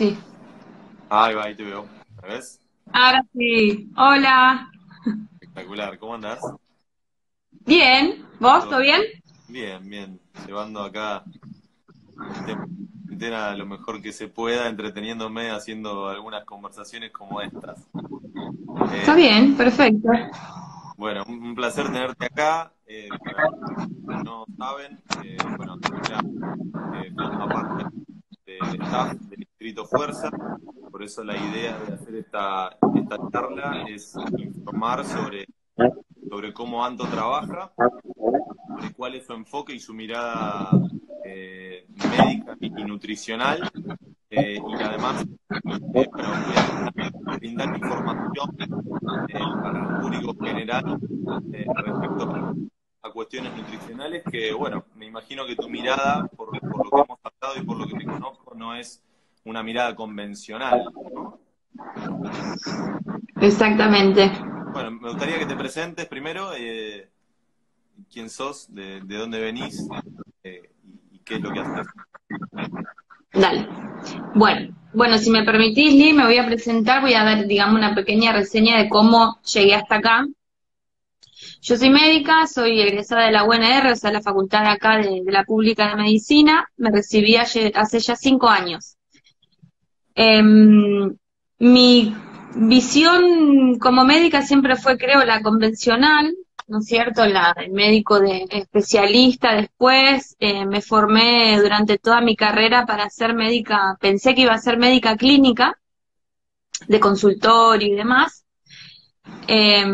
Sí. Ahí va, ahí te veo. ¿Me ves? Ahora sí. Hola. Espectacular. ¿Cómo andás? Bien. ¿Vos? ¿Todo ¿Todo bien? bien? Bien. Llevando acá el tema de la cuarentena lo mejor que se pueda, entreteniéndome, haciendo algunas conversaciones como estas. Está Eh, bien, perfecto. bueno, un placer tenerte acá. Para los que no saben, bueno, Antonella forma parte del staff del Distrito Fuerza. Por eso la idea de hacer esta charla es informar sobre cómo Anto trabaja, sobre cuál es su enfoque y su mirada médica y nutricional. Y además, bueno, voy a brindar información para el público general respecto a cuestiones nutricionales que, bueno, me imagino que tu mirada, por lo que hemos hablado y por lo que te conozco, no es una mirada convencional, ¿no? Exactamente. Bueno, me gustaría que te presentes primero, quién sos, de dónde venís y qué es lo que haces. Dale. Bueno, si me permitís, Lee, me voy a presentar, voy a dar, digamos, una pequeña reseña de cómo llegué hasta acá. Yo soy médica, soy egresada de la UNR, o sea, la facultad de acá de la Pública de Medicina. Me recibí hace ya 5 años. Mi visión como médica siempre fue, creo, la convencional, ¿no es cierto? El médico de especialista después. Me formé durante toda mi carrera para ser médica, pensé que iba a ser médica clínica, de consultorio y demás. Eh,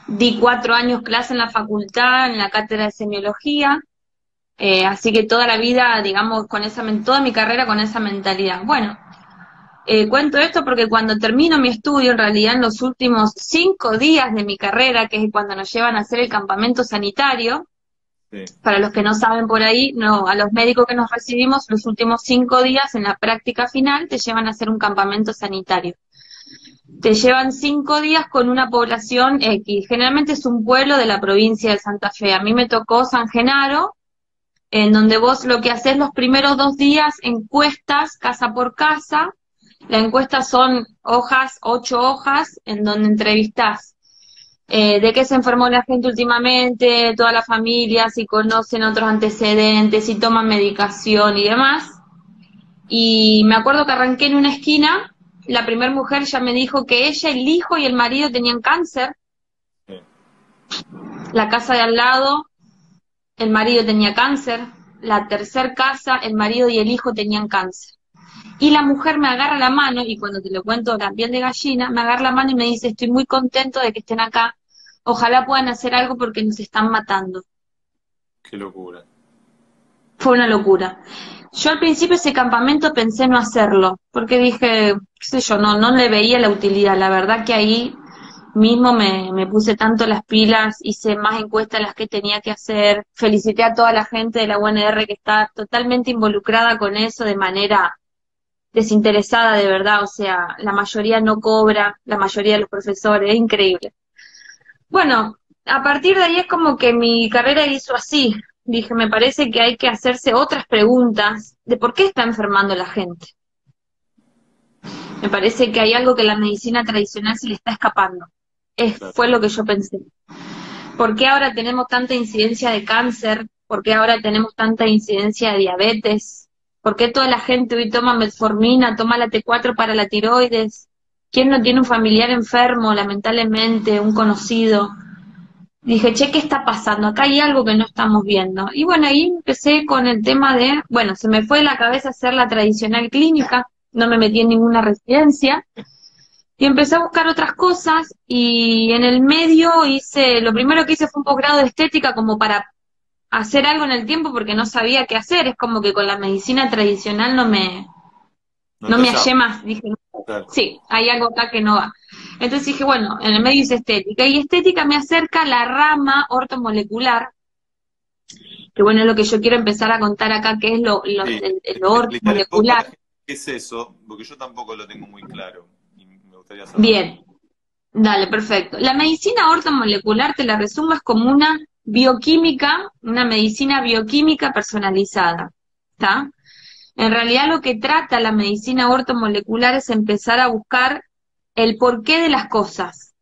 Di 4 años clase en la facultad, en la cátedra de semiología. Así que toda la vida, digamos, toda mi carrera con esa mentalidad. Bueno, cuento esto porque cuando termino mi estudio, en realidad en los últimos 5 días de mi carrera, que es cuando nos llevan a hacer el campamento sanitario, Sí. para los que no saben por ahí, no, a los médicos que nos recibimos, los últimos 5 días en la práctica final te llevan a hacer un campamento sanitario. Te llevan 5 días con una población X. Generalmente es un pueblo de la provincia de Santa Fe. A mí me tocó San Genaro, en donde vos lo que haces los primeros 2 días, encuestas casa por casa. La encuesta son 8 hojas, en donde entrevistás de qué se enfermó la gente últimamente, toda la familia, si conocen otros antecedentes, si toman medicación y demás. Y me acuerdo que arranqué en una esquina, la primera mujer ya me dijo que ella, el hijo y el marido tenían cáncer. Sí. La casa de al lado, el marido tenía cáncer. La tercer casa, el marido y el hijo tenían cáncer. Y la mujer me agarra la mano, y cuando te lo cuento la piel de gallina, me agarra la mano y me dice: estoy muy contento de que estén acá, ojalá puedan hacer algo porque nos están matando. Qué locura. Fue una locura. Yo al principio ese campamento pensé no hacerlo, porque dije, qué sé yo, no le veía la utilidad. La verdad que ahí mismo me puse tanto las pilas, hice más encuestas de las que tenía que hacer, felicité a toda la gente de la UNR que está totalmente involucrada con eso de manera desinteresada, de verdad. O sea, la mayoría no cobra, la mayoría de los profesores, es increíble. Bueno, a partir de ahí es como que mi carrera hizo así. Dije, me parece que hay que hacerse otras preguntas de por qué está enfermando la gente. Me parece que hay algo que la medicina tradicional se le está escapando. Claro. Fue lo que yo pensé. ¿Por qué ahora tenemos tanta incidencia de cáncer? ¿Por qué ahora tenemos tanta incidencia de diabetes? ¿Por qué toda la gente hoy toma metformina, toma la T4 para la tiroides? ¿Quién no tiene un familiar enfermo, lamentablemente, un conocido? Dije, che, ¿qué está pasando? Acá hay algo que no estamos viendo. Y bueno, ahí empecé con el tema de, bueno, se me fue de la cabeza hacer la tradicional clínica, no me metí en ninguna residencia, y empecé a buscar otras cosas, y en el medio lo primero que hice fue un posgrado de estética como para hacer algo en el tiempo porque no sabía qué hacer. Es como que con la medicina tradicional No no te me llamo. hallé más. Dije, Claro. sí, hay algo acá que no va. Entonces dije, bueno, en el medio hice estética, y estética me acerca a la rama ortomolecular, que bueno, es lo que yo quiero empezar a contar acá, que es Sí. lo Explicarle un poco a la ortomolecular. gente qué es eso, porque yo tampoco lo tengo muy claro y me gustaría saberlo. Bien, dale, perfecto. La medicina ortomolecular, te la resumo, es como una bioquímica, una medicina bioquímica personalizada, ¿está? En realidad lo que trata la medicina ortomolecular es empezar a buscar el porqué de las cosas.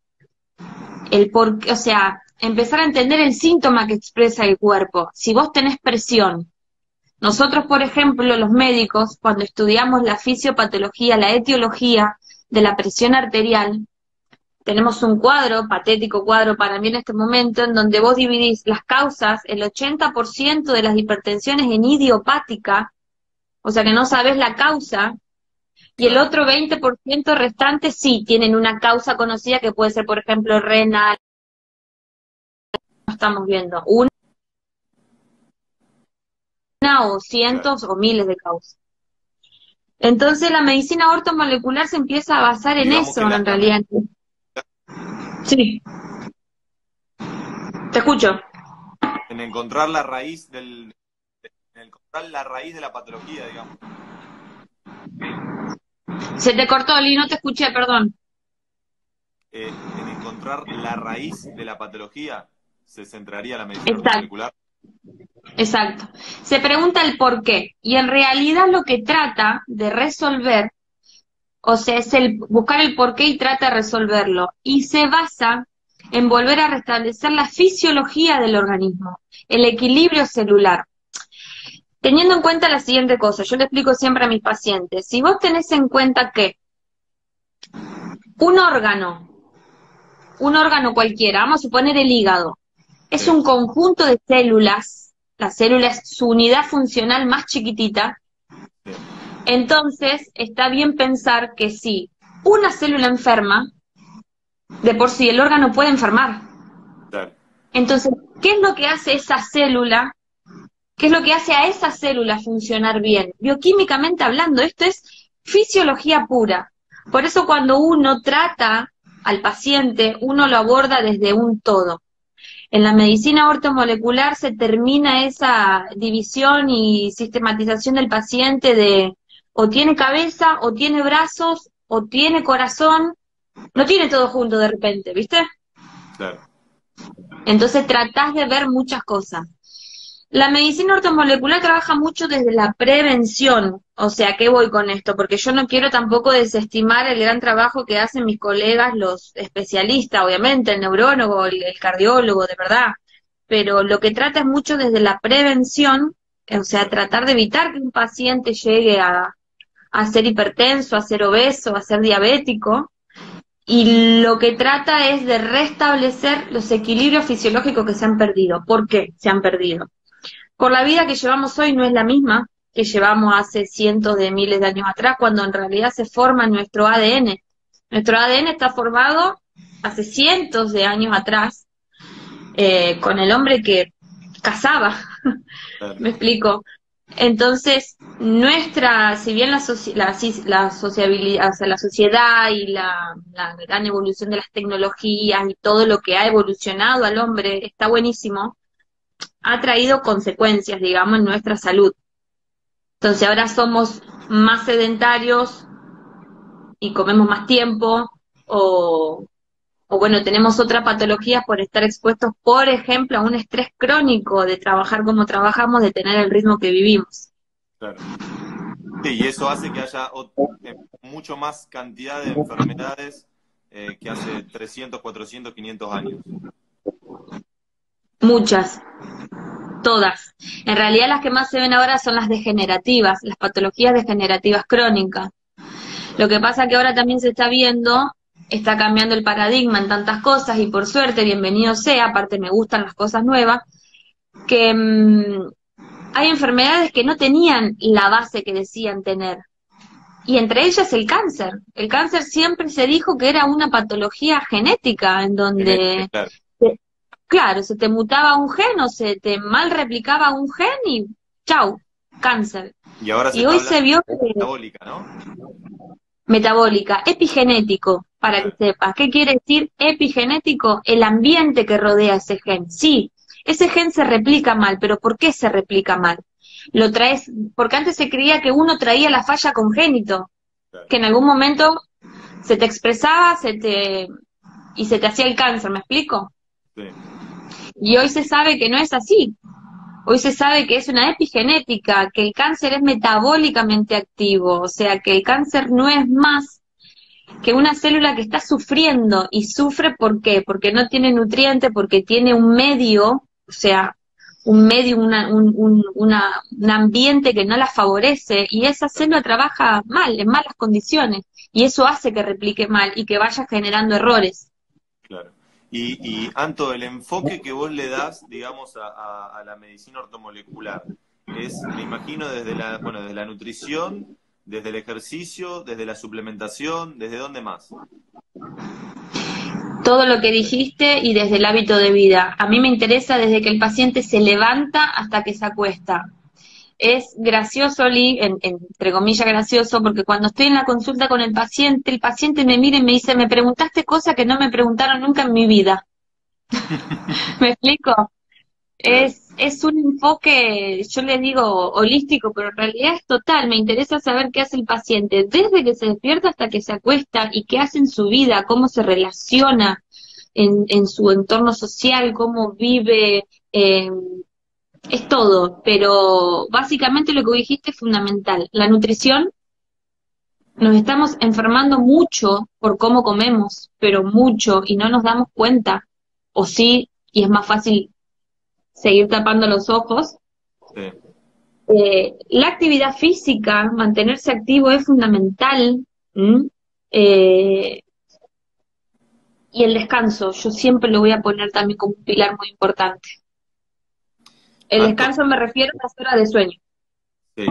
El porqué, o sea, empezar a entender el síntoma que expresa el cuerpo. Si vos tenés presión, nosotros, por ejemplo, los médicos, cuando estudiamos la fisiopatología, la etiología de la presión arterial, tenemos un cuadro, patético cuadro para mí en este momento, en donde vos dividís las causas, el 80% de las hipertensiones en idiopática, o sea que no sabés la causa, y el otro 20% restante sí tienen una causa conocida que puede ser, por ejemplo, renal. Estamos viendo una o cientos o miles de causas. Entonces la medicina ortomolecular se empieza a basar en Digamos eso, que en realidad. Sí, te escucho. en encontrar la raíz en encontrar la raíz de la patología, digamos. Se te cortó, Lee, no te escuché, perdón. En encontrar la raíz de la patología se centraría la medicina Exacto, ortomolecular. exacto. Se pregunta el por qué, y en realidad lo que trata de resolver, o sea, es el buscar el por qué y trata de resolverlo, y se basa en volver a restablecer la fisiología del organismo, el equilibrio celular. Teniendo en cuenta la siguiente cosa, yo le explico siempre a mis pacientes, si vos tenés en cuenta que un órgano cualquiera, vamos a suponer el hígado, es un conjunto de células, la célula es su unidad funcional más chiquitita, entonces está bien pensar que si una célula enferma, de por sí el órgano puede enfermar. Entonces, ¿qué es lo que hace esa célula? ¿Qué es lo que hace a esa célula funcionar bien? Bioquímicamente hablando, esto es fisiología pura. Por eso cuando uno trata al paciente, uno lo aborda desde un todo. En la medicina ortomolecular se termina esa división y sistematización del paciente de o tiene cabeza, o tiene brazos, o tiene corazón, no tiene todo junto de repente, ¿viste? Claro. Entonces tratás de ver muchas cosas. La medicina ortomolecular trabaja mucho desde la prevención, o sea, ¿qué voy con esto? Porque yo no quiero tampoco desestimar el gran trabajo que hacen mis colegas, los especialistas, obviamente, el neurólogo, el cardiólogo, de verdad, pero lo que trata es mucho desde la prevención, o sea, tratar de evitar que un paciente llegue a ser hipertenso, a ser obeso, a ser diabético, y lo que trata es de restablecer los equilibrios fisiológicos que se han perdido. ¿Por qué se han perdido? Por la vida que llevamos hoy no es la misma que llevamos hace cientos de miles de años atrás, cuando en realidad se forma nuestro ADN. Nuestro ADN está formado hace cientos de años atrás, con el hombre que cazaba, me explico. Entonces, si bien la sociabilidad, o sea, la sociedad y la gran evolución de las tecnologías y todo lo que ha evolucionado al hombre está buenísimo, ha traído consecuencias, digamos, en nuestra salud. Entonces ahora somos más sedentarios y comemos más tiempo, o bueno, tenemos otras patologías por estar expuestos, por ejemplo, a un estrés crónico de trabajar como trabajamos, de tener el ritmo que vivimos. Claro. Sí, y eso hace que haya mucho más cantidad de enfermedades que hace 300, 400, 500 años. Muchas, todas. En realidad las que más se ven ahora son las degenerativas, las patologías degenerativas crónicas. Lo que pasa que ahora también se está viendo, está cambiando el paradigma en tantas cosas, y por suerte, bienvenido sea, aparte me gustan las cosas nuevas, que hay enfermedades que no tenían la base que decían tener. Y entre ellas el cáncer. El cáncer siempre se dijo que era una patología genética, en donde, claro, se te mutaba un gen o se te mal replicaba un gen y chau, cáncer. Y ahora hoy se vio que metabólica, ¿no? Metabólica, epigenético, para que sepas. ¿Qué quiere decir epigenético? El ambiente que rodea ese gen. Sí, ese gen se replica mal, pero ¿por qué se replica mal? Lo traes, porque antes se creía que uno traía la falla congénito, que en algún momento se te expresaba y se te hacía el cáncer, ¿me explico? Sí. Y hoy se sabe que no es así. Hoy se sabe que es una epigenética, que el cáncer es metabólicamente activo, o sea, que el cáncer no es más que una célula que está sufriendo, y sufre ¿por qué? Porque no tiene nutriente, porque tiene un medio, o sea, un medio, un ambiente que no la favorece, y esa célula trabaja mal, en malas condiciones, y eso hace que replique mal y que vaya generando errores. Claro. Anto, el enfoque que vos le das, digamos, a la medicina ortomolecular, es, me imagino, desde la nutrición, desde el ejercicio, desde la suplementación, ¿desde dónde más? Todo lo que dijiste y desde el hábito de vida. A mí me interesa desde que el paciente se levanta hasta que se acuesta. Es gracioso, Lee, entre comillas gracioso, porque cuando estoy en la consulta con el paciente me mira y me dice, me preguntaste cosas que no me preguntaron nunca en mi vida. ¿Me explico? Claro. Es un enfoque, yo le digo holístico, pero en realidad es total. Me interesa saber qué hace el paciente desde que se despierta hasta que se acuesta y qué hace en su vida, cómo se relaciona en su entorno social, cómo vive, es todo. Pero básicamente lo que dijiste es fundamental. La nutrición, nos estamos enfermando mucho por cómo comemos, pero mucho, y no nos damos cuenta, o sí, y es más fácil seguir tapando los ojos. Sí. La actividad física, mantenerse activo es fundamental. Eh, y el descanso, yo siempre lo voy a poner también como un pilar muy importante. El Anto, descanso me refiero a las horas de sueño. sí.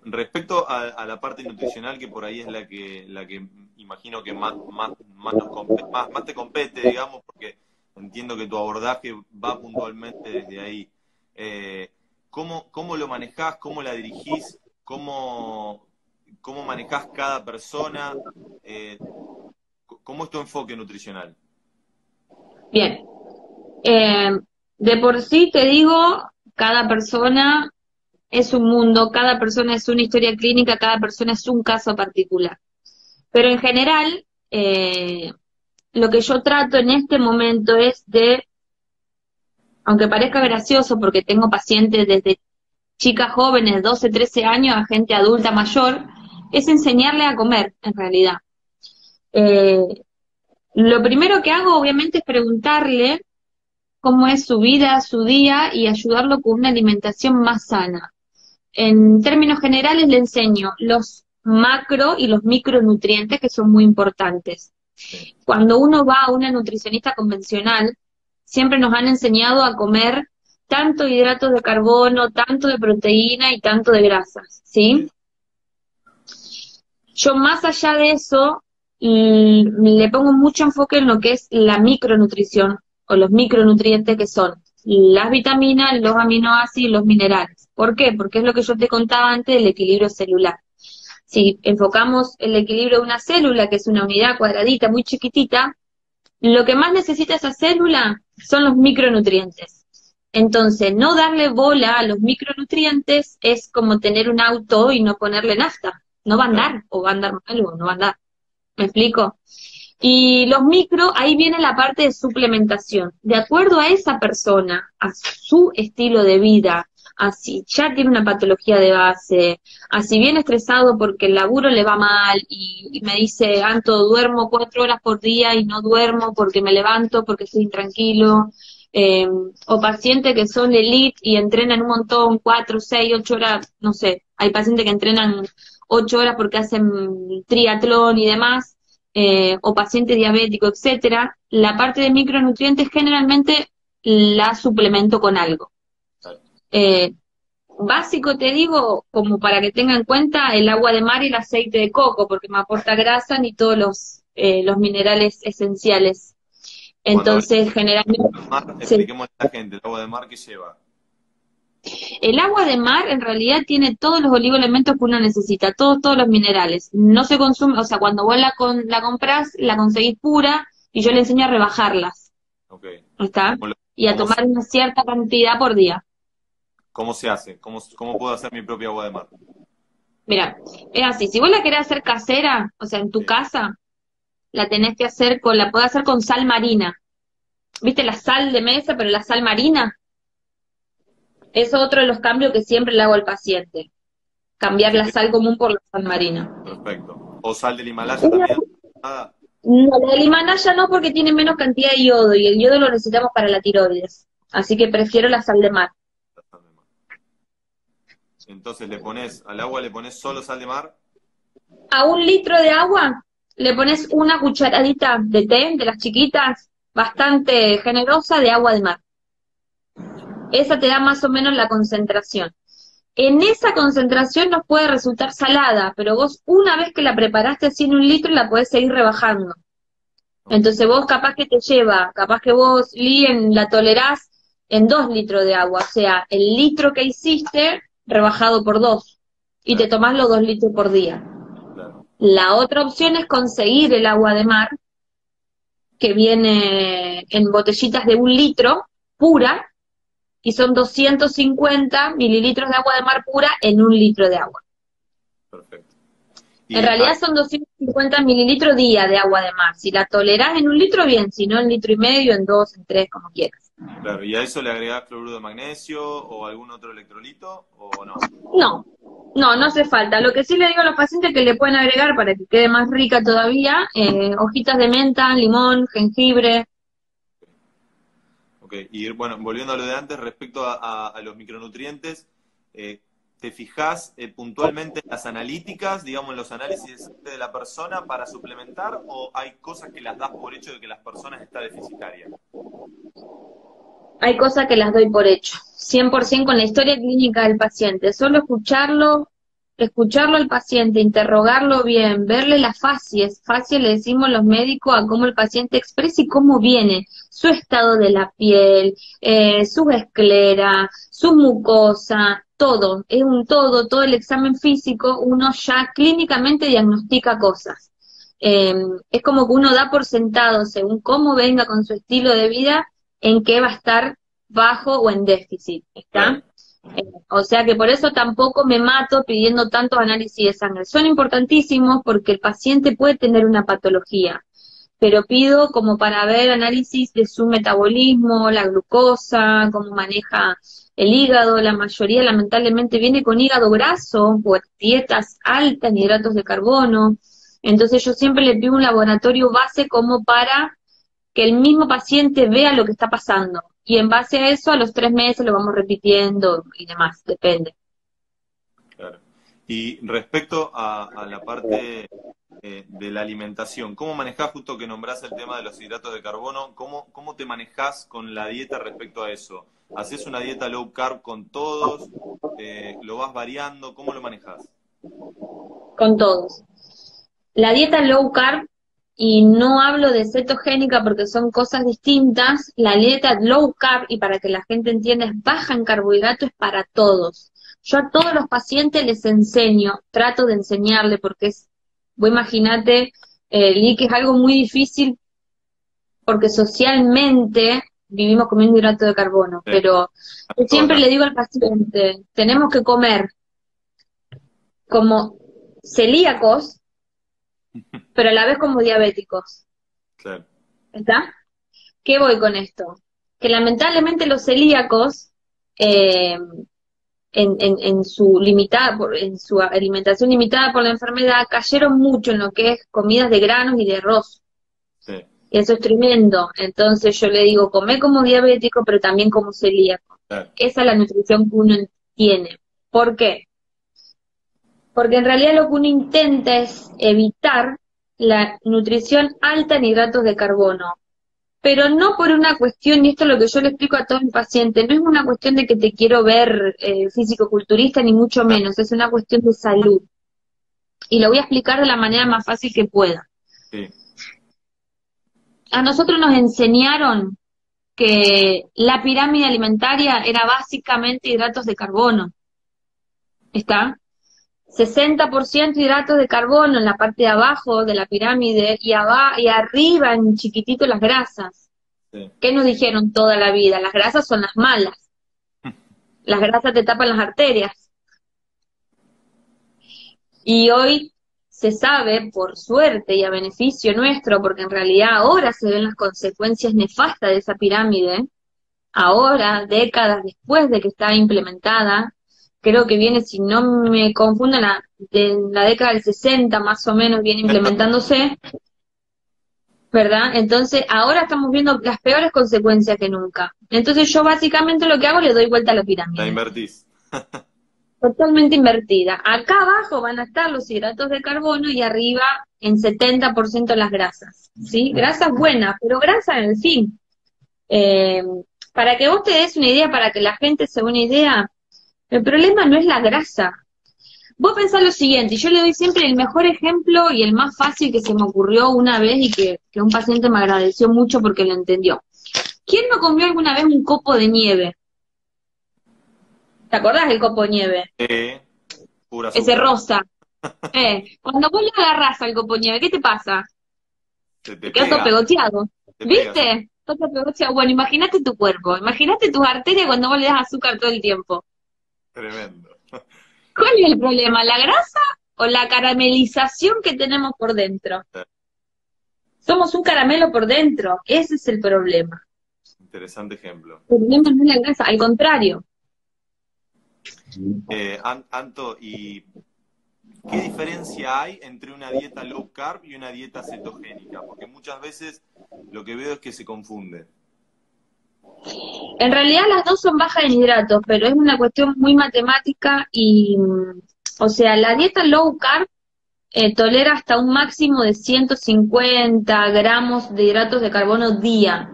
Respecto a la parte nutricional, que por ahí es la que imagino que más te compete, digamos, porque entiendo que tu abordaje va puntualmente desde ahí. ¿Cómo lo manejás? ¿Cómo la dirigís? ¿Cómo manejás cada persona? Eh, ¿Cómo es tu enfoque nutricional? Bien, eh, de por sí te digo, cada persona es un mundo, cada persona es una historia clínica, cada persona es un caso particular. Pero en general, lo que yo trato en este momento es de, aunque parezca gracioso porque tengo pacientes desde chicas jóvenes, 12, 13 años, a gente adulta mayor, es enseñarle a comer, en realidad. Eh, lo primero que hago, obviamente, es preguntarle cómo es su vida, su día, y ayudarlo con una alimentación más sana. En términos generales, le enseño los macro y los micronutrientes, que son muy importantes. Sí. Cuando uno va a una nutricionista convencional, siempre nos han enseñado a comer tanto hidratos de carbono, tanto de proteína y tanto de grasas, ¿sí? Sí. Yo más allá de eso, le pongo mucho enfoque en lo que es la micronutrición o los micronutrientes, que son las vitaminas, los aminoácidos y los minerales. ¿Por qué? Porque es lo que yo te contaba antes del equilibrio celular. Si enfocamos el equilibrio de una célula, que es una unidad cuadradita muy chiquitita, lo que más necesita esa célula son los micronutrientes. Entonces, no darle bola a los micronutrientes es como tener un auto y no ponerle nafta. No va a Claro. andar, o va a andar mal, o no va a andar. ¿Me explico? Y los micro, ahí viene la parte de suplementación. De acuerdo a esa persona, a su estilo de vida, a si ya tiene una patología de base, a si viene estresado porque el laburo le va mal y me dice, Anto, duermo 4 horas por día y no duermo porque me levanto, porque estoy intranquilo. O pacientes que son elite y entrenan un montón, 4, 6, 8 horas, no sé. Hay pacientes que entrenan 8 horas porque hacen triatlón y demás, o paciente diabético, etcétera. La parte de micronutrientes generalmente la suplemento con algo. Claro. Básico te digo, como para que tengan en cuenta, el agua de mar y el aceite de coco, porque me aporta grasa ni todos los minerales esenciales. Cuando hablamos Entonces, generalmente, de mar, sí. expliquemos a la gente, el agua de mar que lleva. El agua de mar en realidad tiene todos los oligoelementos que uno necesita, todos los minerales. No se consume, o sea, cuando vos la comprás, la conseguís pura y yo le enseño a rebajarlas, Ok. ¿está? ¿Cómo, Y a cómo tomar una cierta cantidad por día. cómo se hace? ¿Cómo puedo hacer mi propia agua de mar? Mira, es así, si vos la querés hacer casera, o sea, en tu Sí. casa, la tenés que hacer la podés hacer con sal marina. ¿Viste la sal de mesa, pero la sal marina? Es otro de los cambios que siempre le hago al paciente. Cambiar la sal común por la sal marina. Perfecto. ¿O sal del Himalaya también? Nada. No, la del Himalaya no, porque tiene menos cantidad de yodo y el yodo lo necesitamos para la tiroides. Así que prefiero la sal de mar. La sal de mar. Entonces al agua le pones solo sal de mar. A 1 litro de agua le pones una cucharadita de té, de las chiquitas, bastante generosa, de agua de mar. Esa te da más o menos la concentración. En esa concentración nos puede resultar salada, pero vos una vez que la preparaste así en 1 litro la podés seguir rebajando. Entonces vos capaz que vos, Lien, la tolerás en 2 litros de agua, o sea, el litro que hiciste rebajado por 2, y te tomás los 2 litros por día. Claro. La otra opción es conseguir el agua de mar, que viene en botellitas de 1 litro, pura, y son 250 mililitros de agua de mar pura en 1 litro de agua. Perfecto. En realidad son 250 mililitros día de agua de mar. Si la tolerás en 1 litro, bien, si no en 1,5 litros, en 2, en 3, como quieras. Claro, ¿y a eso le agregás cloruro de magnesio o algún otro electrolito o no? No hace falta. Lo que sí le digo a los pacientes que le pueden agregar para que quede más rica todavía, hojitas de menta, limón, jengibre. Ok, y bueno, volviendo a lo de antes, respecto a los micronutrientes, ¿te fijás puntualmente en las analíticas, digamos, en los análisis de la persona para suplementar, o hay cosas que las das por hecho de que las personas están deficitarias? Hay cosas que las doy por hecho, 100% con la historia clínica del paciente. Solo escucharlo al paciente, interrogarlo bien, verle las facies le decimos los médicos a cómo el paciente expresa y cómo viene, su estado de la piel, su esclera, su mucosa, todo, es un todo el examen físico, uno ya clínicamente diagnostica cosas. Es como que uno da por sentado, según cómo venga con su estilo de vida, en qué va a estar bajo o en déficit, ¿está? O sea que por eso tampoco me mato pidiendo tantos análisis de sangre. Son importantísimos porque el paciente puede tener una patología, pero pido como para ver análisis de su metabolismo, la glucosa, cómo maneja el hígado. La mayoría lamentablemente viene con hígado graso por dietas altas en hidratos de carbono. Entonces yo siempre le pido un laboratorio base como para que el mismo paciente vea lo que está pasando. Y en base a eso, a los 3 meses lo vamos repitiendo y demás, depende. Claro. Y respecto a la parte de la alimentación, ¿cómo manejás, justo que nombrás el tema de los hidratos de carbono, cómo te manejás con la dieta respecto a eso? ¿Hacés una dieta low carb con todos? ¿Lo vas variando? ¿Cómo lo manejás? Con todos. La dieta low carb, y no hablo de cetogénica porque son cosas distintas, la dieta low carb, y para que la gente entienda, es baja en carbohidratos, es para todos. Yo a todos los pacientes les enseño, trato de enseñarle, porque vos imaginate, Lee, que es algo muy difícil, porque socialmente vivimos comiendo hidrato de carbono, Sí. pero yo siempre le digo al paciente, tenemos que comer como celíacos, pero a la vez como diabéticos. Claro. ¿Está? ¿Qué voy con esto? Que lamentablemente los celíacos, en su alimentación limitada por la enfermedad, cayeron mucho en lo que es comidas de granos y de arroz. Sí. Y eso es tremendo. Entonces yo le digo, come como diabético, pero también como celíaco. Claro. Esa es la nutrición que uno tiene. ¿Por qué? Porque en realidad lo que uno intenta es evitar la nutrición alta en hidratos de carbono, pero no por una cuestión, y esto es lo que yo le explico a todos mis pacientes, no es una cuestión de que te quiero ver físico-culturista, ni mucho menos, es una cuestión de salud. Y lo voy a explicar de la manera más fácil que pueda. Sí. A nosotros nos enseñaron que la pirámide alimentaria era básicamente hidratos de carbono. ¿Está? 60% hidratos de carbono en la parte de abajo de la pirámide y arriba en chiquitito las grasas. Sí. ¿Qué nos dijeron toda la vida? Las grasas son las malas. Las grasas te tapan las arterias. Y hoy se sabe, por suerte y a beneficio nuestro, porque en realidad ahora se ven las consecuencias nefastas de esa pirámide, ahora, décadas después de que está implementada, creo que viene, si no me confundo, de la década del 60 más o menos viene implementándose, ¿verdad? Entonces, ahora estamos viendo las peores consecuencias que nunca. Entonces, yo básicamente lo que hago, le doy vuelta a la La pirámide. invertís. Totalmente invertida. Acá abajo van a estar los hidratos de carbono y arriba en 70% las grasas, ¿sí? Grasas buenas, pero grasas en fin. Eh, para que vos te des una idea, para que la gente se dé una idea, el problema no es la grasa. Vos pensás lo siguiente, y yo le doy siempre el mejor ejemplo y el más fácil que se me ocurrió una vez y que un paciente me agradeció mucho porque lo entendió. ¿Quién no comió alguna vez un copo de nieve? ¿Te acordás del copo de nieve? Pura Ese azúcar. rosa. Cuando vos le agarrás al copo de nieve, ¿qué te pasa? Se Te te quedas todo pega, pegoteado. te pega. ¿Viste? Todo pegoteado. Bueno, imagínate tu cuerpo, imagínate tus arterias cuando vos le das azúcar todo el tiempo. Tremendo. ¿Cuál es el problema? ¿La grasa o la caramelización que tenemos por dentro? Somos un caramelo por dentro, ese es el problema. Interesante ejemplo. El problema no es la grasa, al contrario. Anto, ¿y qué diferencia hay entre una dieta low carb y una dieta cetogénica? Porque muchas veces lo que veo es que se confunde. En realidad las dos son bajas en hidratos, pero es una cuestión muy matemática y, o sea, la dieta low carb tolera hasta un máximo de 150 gramos de hidratos de carbono día.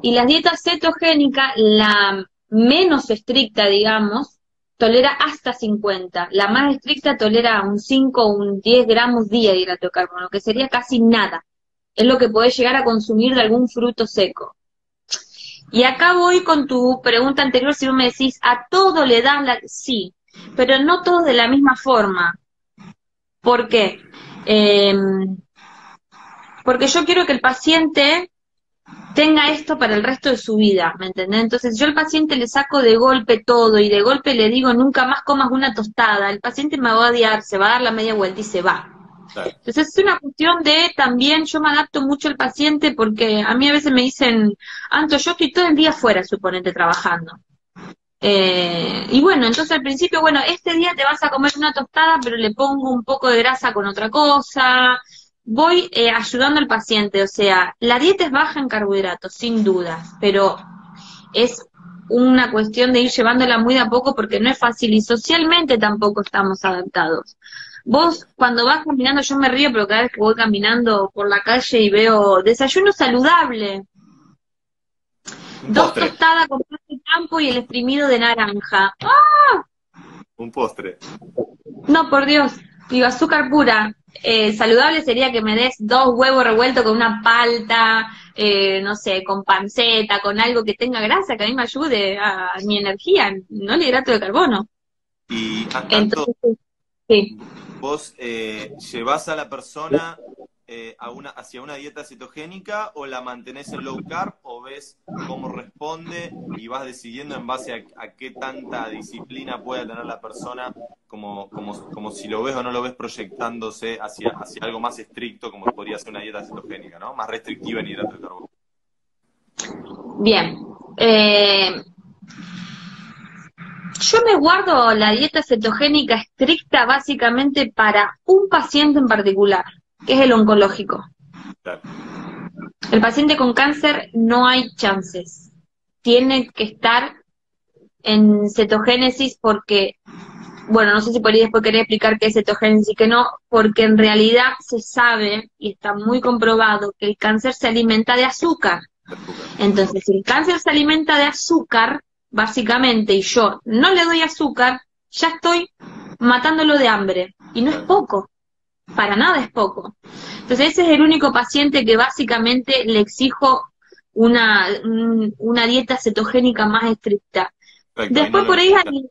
Y la dieta cetogénica, la menos estricta, digamos, tolera hasta 50. La más estricta tolera un 5 o un 10 gramos día de hidrato de carbono, que sería casi nada. Es lo que podés llegar a consumir de algún fruto seco. Y acá voy con tu pregunta anterior, si vos me decís, ¿a todo le das la...? Sí, pero no todos de la misma forma. ¿Por qué? Porque yo quiero que el paciente tenga esto para el resto de su vida, ¿me entendés? Entonces yo al paciente le saco de golpe todo y de golpe le digo, nunca más comas una tostada, el paciente me va a odiar, se va a dar la media vuelta y se va. Claro. Entonces es una cuestión de también, yo me adapto mucho al paciente porque a mí a veces me dicen, Anto, yo estoy todo el día fuera, suponete, trabajando. Y bueno, entonces al principio, bueno, este día te vas a comer una tostada, pero le pongo un poco de grasa con otra cosa. Voy ayudando al paciente, o sea, la dieta es baja en carbohidratos, sin dudas, pero es una cuestión de ir llevándola muy de a poco porque no es fácil y socialmente tampoco estamos adaptados. Vos, cuando vas caminando, yo me río, pero cada vez que voy caminando por la calle y veo desayuno saludable, Un 2 postre, tostadas con pan de campo y el exprimido de naranja. un postre. No, por Dios, digo, azúcar pura. Saludable sería que me des 2 huevos revueltos con una palta, no sé, con panceta, con algo que tenga grasa, que a mí me ayude a mi energía, no el hidrato de carbono. Y Anto, Entonces, sí. ¿vos llevás a la persona hacia una dieta cetogénica o la mantenés en low carb o ves cómo responde y vas decidiendo en base a qué tanta disciplina pueda tener la persona, como si lo ves o no lo ves proyectándose hacia algo más estricto como podría ser una dieta cetogénica, ¿no? Más restrictiva en hidratos de carbono. Bien. Yo me guardo la dieta cetogénica estricta básicamente para un paciente en particular, que es el oncológico. Claro. El paciente con cáncer no hay chances. Tiene que estar en cetogénesis porque, bueno, no sé si por ahí después querés explicar qué es cetogénesis y qué no, porque en realidad se sabe y está muy comprobado que el cáncer se alimenta de azúcar. Entonces, si el cáncer se alimenta de azúcar, básicamente, y yo no le doy azúcar, ya estoy matándolo de hambre. Y no es poco, para nada es poco. Entonces, ese es el único paciente que básicamente le exijo una dieta cetogénica más estricta. Perfecto, Después no por ahí hay...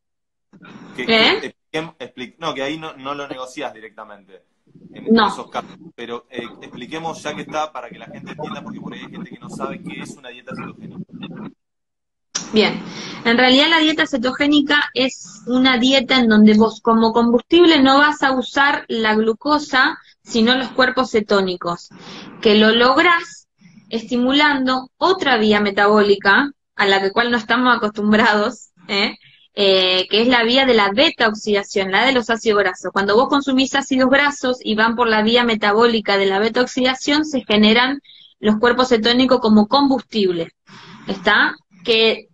que ahí no lo negociás directamente en No. esos casos. Pero expliquemos ya que está para que la gente entienda, porque por ahí hay gente que no sabe qué es una dieta cetogénica. Bien, en realidad la dieta cetogénica es una dieta en donde vos como combustible no vas a usar la glucosa, sino los cuerpos cetónicos, que lo lográs estimulando otra vía metabólica, a la que cual no estamos acostumbrados, que es la vía de la beta-oxidación, la de los ácidos grasos. Cuando vos consumís ácidos grasos y van por la vía metabólica de la beta-oxidación, se generan los cuerpos cetónicos como combustible, ¿está? Que,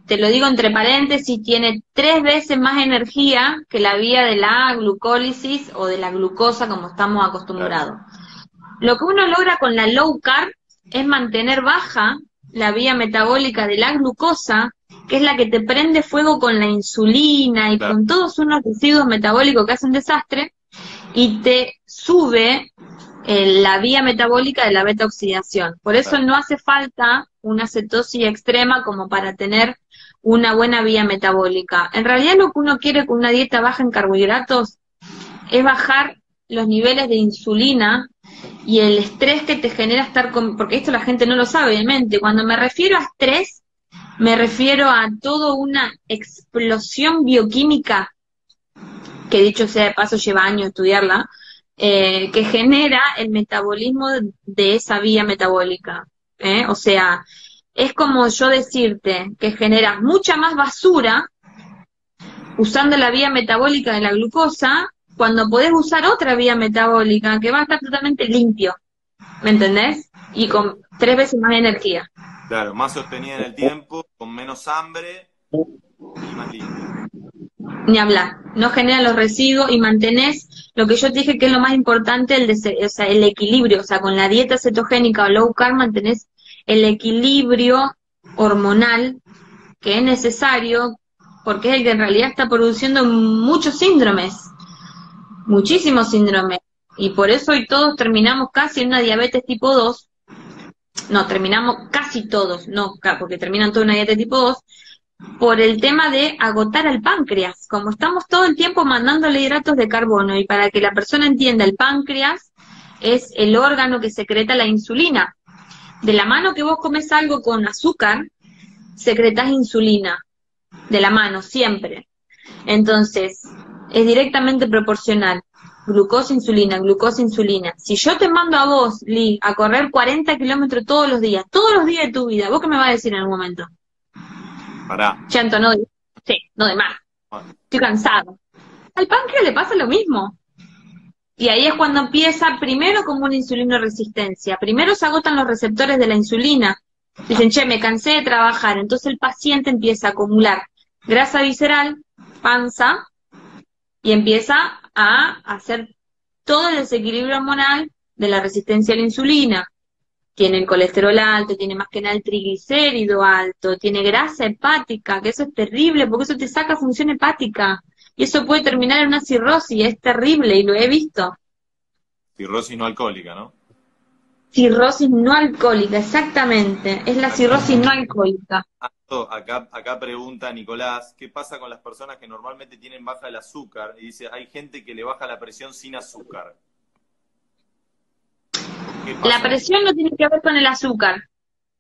te lo digo entre paréntesis, tiene 3 veces más energía que la vía de la glucólisis o de la glucosa como estamos acostumbrados. Lo que uno logra con la low carb es mantener baja la vía metabólica de la glucosa, que es la que te prende fuego con la insulina y con todos unos residuos metabólicos que hacen desastre, y te sube la vía metabólica de la beta-oxidación. Por eso no hace falta una cetosis extrema como para tener una buena vía metabólica. En realidad lo que uno quiere con una dieta baja en carbohidratos es bajar los niveles de insulina y el estrés que te genera estar con... Porque esto la gente no lo sabe, obviamente. Cuando me refiero a estrés, me refiero a toda una explosión bioquímica, que dicho sea de paso lleva años estudiarla, que genera el metabolismo de esa vía metabólica. O sea, es como yo decirte que generas mucha más basura usando la vía metabólica de la glucosa, cuando podés usar otra vía metabólica que va a estar totalmente limpio, ¿me entendés? Y con 3 veces más energía. Claro, más sostenida en el tiempo, con menos hambre y más limpio. Ni hablar, no genera los residuos y mantenés lo que yo te dije que es lo más importante, el equilibrio, o sea, con la dieta cetogénica o low carb mantenés el equilibrio hormonal que es necesario, porque es el que en realidad está produciendo muchos síndromes, muchísimos síndromes, y por eso hoy todos terminamos casi en una diabetes tipo 2, no, terminamos casi todos, no, porque terminan toda una diabetes tipo 2, por el tema de agotar al páncreas. Como estamos todo el tiempo mandándole hidratos de carbono, y para que la persona entienda, el páncreas es el órgano que secreta la insulina. De la mano que vos comes algo con azúcar, secretás insulina. De la mano, siempre. Entonces, es directamente proporcional. Glucosa, insulina, glucosa, insulina. Si yo te mando a vos, Lee, a correr 40 kilómetros todos los días de tu vida, ¿vos qué me vas a decir en algún momento? Pará. Chanto, no de más. Estoy cansado. Al páncreas le pasa lo mismo. Y ahí es cuando empieza primero como una insulinoresistencia. Primero se agotan los receptores de la insulina. Dicen, che, me cansé de trabajar. Entonces el paciente empieza a acumular grasa visceral, panza, y empieza a hacer todo el desequilibrio hormonal de la resistencia a la insulina. Tiene el colesterol alto, tiene más que nada el triglicérido alto, tiene grasa hepática, que eso es terrible, porque eso te saca función hepática. Y eso puede terminar en una cirrosis, es terrible, y lo he visto. Cirrosis no alcohólica, ¿no? Cirrosis no alcohólica, exactamente. Es la cirrosis no alcohólica. Acá pregunta Nicolás, ¿qué pasa con las personas que normalmente tienen baja el azúcar? Y dice, hay gente que le baja la presión sin azúcar. La presión no tiene que ver con el azúcar.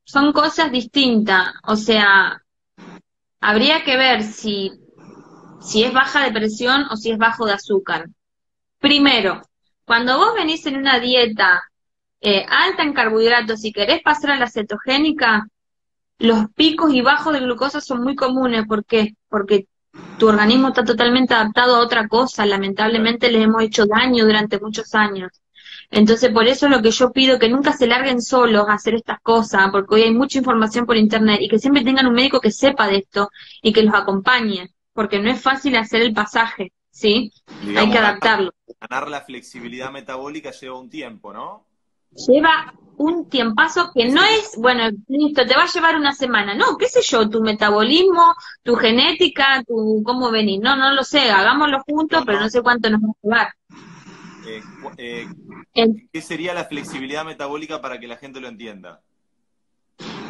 Son cosas distintas. O sea, habría que ver si es baja de presión o si es bajo de azúcar. Primero, cuando vos venís en una dieta alta en carbohidratos y querés pasar a la cetogénica, los picos y bajos de glucosa son muy comunes. ¿Por qué? Porque tu organismo está totalmente adaptado a otra cosa. Lamentablemente les hemos hecho daño durante muchos años. Entonces, por eso es lo que yo pido, que nunca se larguen solos a hacer estas cosas, porque hoy hay mucha información por internet, y que siempre tengan un médico que sepa de esto y que los acompañe, porque no es fácil hacer el pasaje, ¿sí? Digamos, hay que adaptarlo. Ganar la flexibilidad metabólica lleva un tiempo, ¿no? Lleva un tiempazo que no es, bueno, listo, te va a llevar una semana. No, qué sé yo, tu metabolismo, tu genética, tu cómo venís. No lo sé, hagámoslo juntos, pero no sé cuánto nos va a llevar. ¿Qué sería la flexibilidad metabólica para que la gente lo entienda?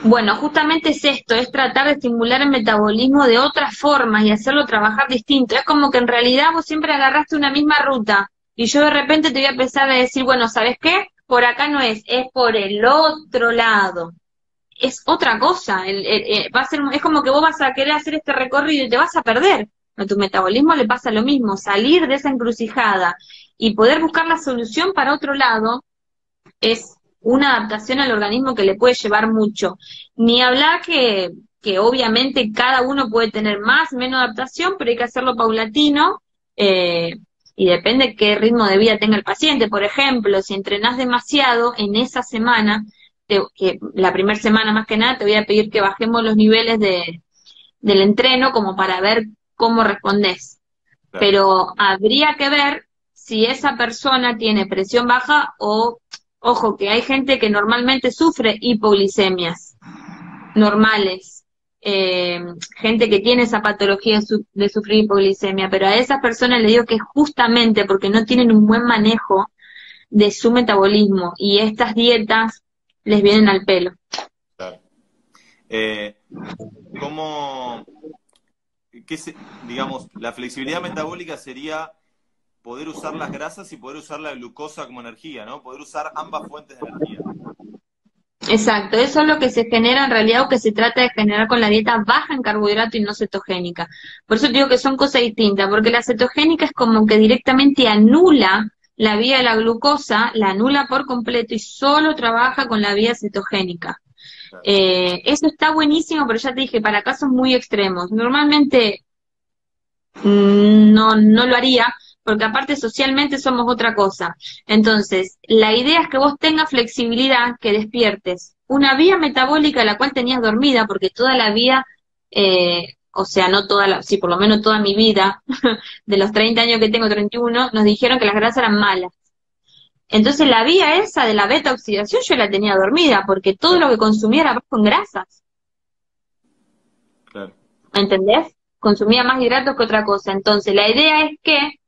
Bueno, justamente es esto, es tratar de estimular el metabolismo de otras formas y hacerlo trabajar distinto. Es como que en realidad vos siempre agarraste una misma ruta y yo de repente te voy a empezar a decir, bueno, ¿sabes qué? Por acá no es por el otro lado. Es otra cosa. Va a ser, es como que vos vas a querer hacer este recorrido y te vas a perder. A tu metabolismo le pasa lo mismo, salir de esa encrucijada y poder buscar la solución para otro lado es una adaptación al organismo que le puede llevar mucho. Ni hablar que que obviamente cada uno puede tener más, menos adaptación, pero hay que hacerlo paulatino, y depende qué ritmo de vida tenga el paciente. Por ejemplo, si entrenás demasiado en esa semana, que la primera semana más que nada, te voy a pedir que bajemos los niveles del entreno como para ver cómo respondés. Claro. Pero habría que ver si esa persona tiene presión baja o, ojo, que hay gente que normalmente sufre hipoglicemias normales, gente que tiene esa patología de sufrir hipoglicemia, pero a esas personas les digo que es justamente porque no tienen un buen manejo de su metabolismo y estas dietas les vienen al pelo. Claro. ¿Cómo, digamos, la flexibilidad metabólica sería poder usar las grasas y poder usar la glucosa como energía, ¿no? Poder usar ambas fuentes de energía. Exacto, eso es lo que se genera en realidad o que se trata de generar con la dieta baja en carbohidrato y no cetogénica. Por eso te digo que son cosas distintas, porque la cetogénica es como que directamente anula la vía de la glucosa, la anula por completo y solo trabaja con la vía cetogénica. Claro. Eso está buenísimo, pero ya te dije, para casos muy extremos. Normalmente no lo haría, porque aparte socialmente somos otra cosa. Entonces, la idea es que vos tengas flexibilidad, que despiertes una vía metabólica la cual tenías dormida, porque toda la vida, o sea, no toda la, sí, por lo menos toda mi vida, de los 30 años que tengo, 31, nos dijeron que las grasas eran malas. Entonces la vía esa de la beta oxidación yo la tenía dormida, porque todo lo que consumía era bajo en grasas. Claro. ¿Entendés? Consumía más hidratos que otra cosa. Entonces la idea es que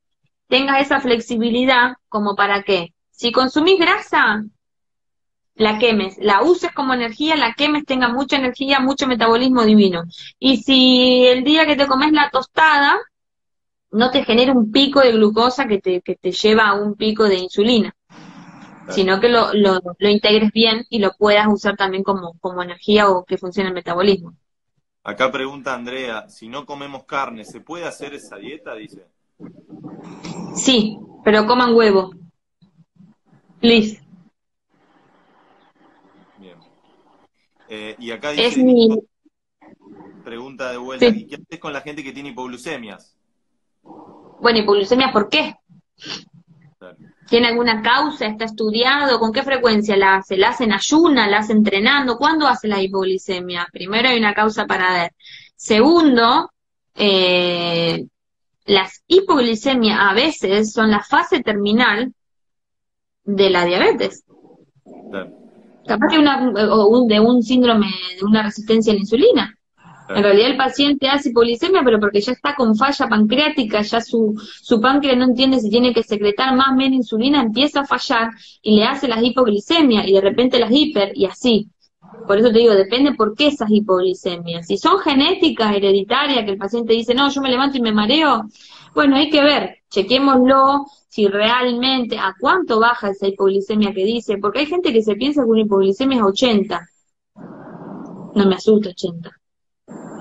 tengas esa flexibilidad como para que, si consumís grasa, la quemes, la uses como energía, la quemes, tenga mucha energía, mucho metabolismo divino. Y si el día que te comes la tostada, no te genera un pico de glucosa que te lleva a un pico de insulina, sino que lo integres bien y lo puedas usar también como energía o que funcione el metabolismo. Acá pregunta Andrea, si no comemos carne, ¿se puede hacer esa dieta? Dice. Sí, pero coman huevo. Please. Bien. Y acá Es dice, mi... pregunta de vuelta, Sí. ¿y qué haces con la gente que tiene hipoglucemias? Bueno, hipoglucemia, ¿por qué? Claro. ¿Tiene alguna causa? ¿Está estudiado? ¿Con qué frecuencia la hace? ¿La hace en ayuna? ¿La hace entrenando? ¿Cuándo hace la hipoglicemia? Primero hay una causa para ver. Segundo, las hipoglicemias a veces son la fase terminal de la diabetes. Claro. Capaz que de un síndrome, de una resistencia a la insulina. En realidad el paciente hace hipoglicemia, pero porque ya está con falla pancreática, ya su páncreas no entiende si tiene que secretar más o menos insulina, empieza a fallar y le hace las hipoglicemias y de repente las hiper y así. Por eso te digo, depende por qué esas hipoglicemias. Si son genéticas, hereditarias, que el paciente dice, no, yo me levanto y me mareo, bueno, hay que ver, chequémoslo, si realmente, a cuánto baja esa hipoglicemia que dice, porque hay gente que se piensa que una hipoglicemia es 80. No me asusta 80.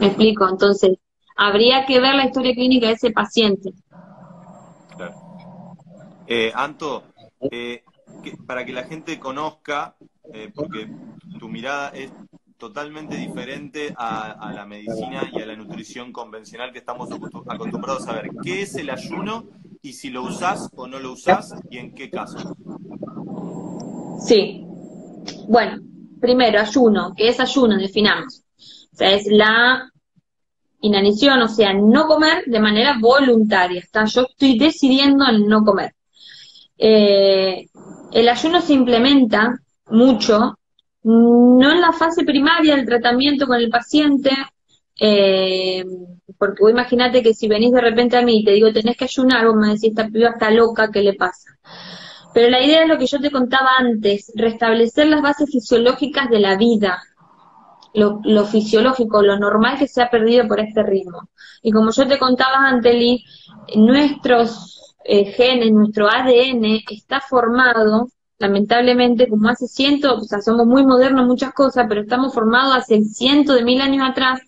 ¿Me explico? Entonces, habría que ver la historia clínica de ese paciente. Claro. Anto, para que la gente conozca, porque tu mirada es totalmente diferente a la medicina y a la nutrición convencional que estamos acostumbrados a ver. ¿Qué es el ayuno y si lo usás o no lo usás y en qué casos? Sí. Bueno, primero, ayuno. ¿Qué es ayuno? Definamos. O sea, es la inanición, o sea, no comer de manera voluntaria. ¿Está? Yo estoy decidiendo no comer. El ayuno se implementa mucho, no en la fase primaria del tratamiento con el paciente, porque vos imaginate que si venís de repente a mí y te digo tenés que ayunar, vos me decís, esta piba está loca, ¿qué le pasa? Pero la idea es lo que yo te contaba antes, restablecer las bases fisiológicas de la vida, lo fisiológico, lo normal que se ha perdido por este ritmo. Y como yo te contaba antes, Lee, nuestros genes, nuestro ADN está formado, lamentablemente, como hace o sea, somos muy modernos en muchas cosas, pero estamos formados hace cientos de mil años atrás,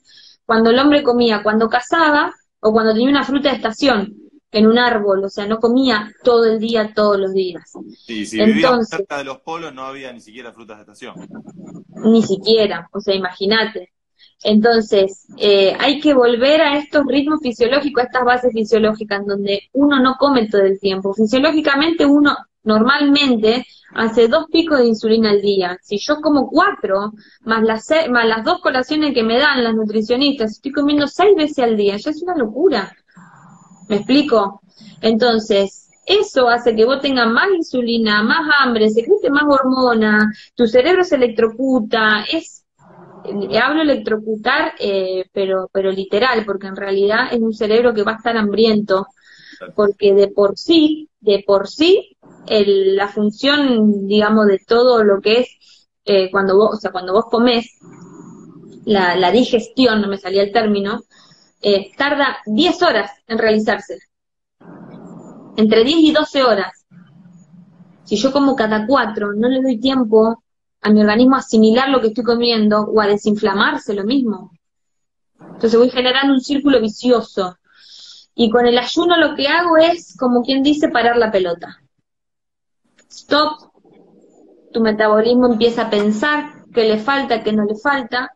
cuando el hombre comía, cuando cazaba, o cuando tenía una fruta de estación en un árbol, o sea, no comía todo el día, todos los días. Sí, si vivíamos Entonces, cerca de los polos no había ni siquiera frutas de estación. ni siquiera, o sea, imagínate. Entonces, hay que volver a estos ritmos fisiológicos, a estas bases fisiológicas, en donde uno no come todo el tiempo. Fisiológicamente uno normalmente hace 2 picos de insulina al día. Si yo como 4, más las 2 colaciones que me dan las nutricionistas, estoy comiendo 6 veces al día, ya es una locura. ¿Me explico? Entonces, eso hace que vos tengas más insulina, más hambre, secrete más hormona, tu cerebro se electrocuta, hablo electrocutar, pero literal, porque en realidad es un cerebro que va a estar hambriento, porque de por sí, la función, digamos, de todo lo que es, cuando vos comés, la digestión, no me salía el término, tarda 10 horas en realizarse, entre 10 y 12 horas. Si yo como cada 4, no le doy tiempo a mi organismo a asimilar lo que estoy comiendo o a desinflamarse lo mismo. Entonces voy generando un círculo vicioso. Y con el ayuno lo que hago es, como quien dice, parar la pelota. Stop, tu metabolismo empieza a pensar qué le falta, qué no le falta.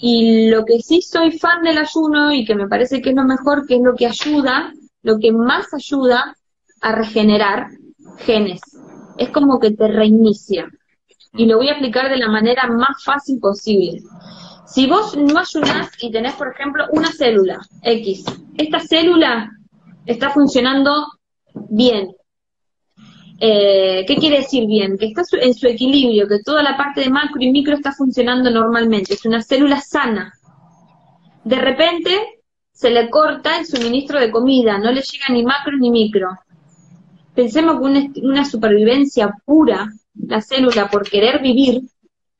Y lo que sí soy fan del ayuno y que me parece que es lo mejor, que es lo que ayuda, lo que más ayuda a regenerar genes. Es como que te reinicia. Y lo voy a explicar de la manera más fácil posible. Si vos no ayunás y tenés, por ejemplo, una célula X, esta célula está funcionando bien. ¿Qué quiere decir bien? Que está en su equilibrio, que toda la parte de macro y micro está funcionando normalmente. Es una célula sana. De repente se le corta el suministro de comida, no le llega ni macro ni micro. Pensemos que una supervivencia pura, la célula por querer vivir,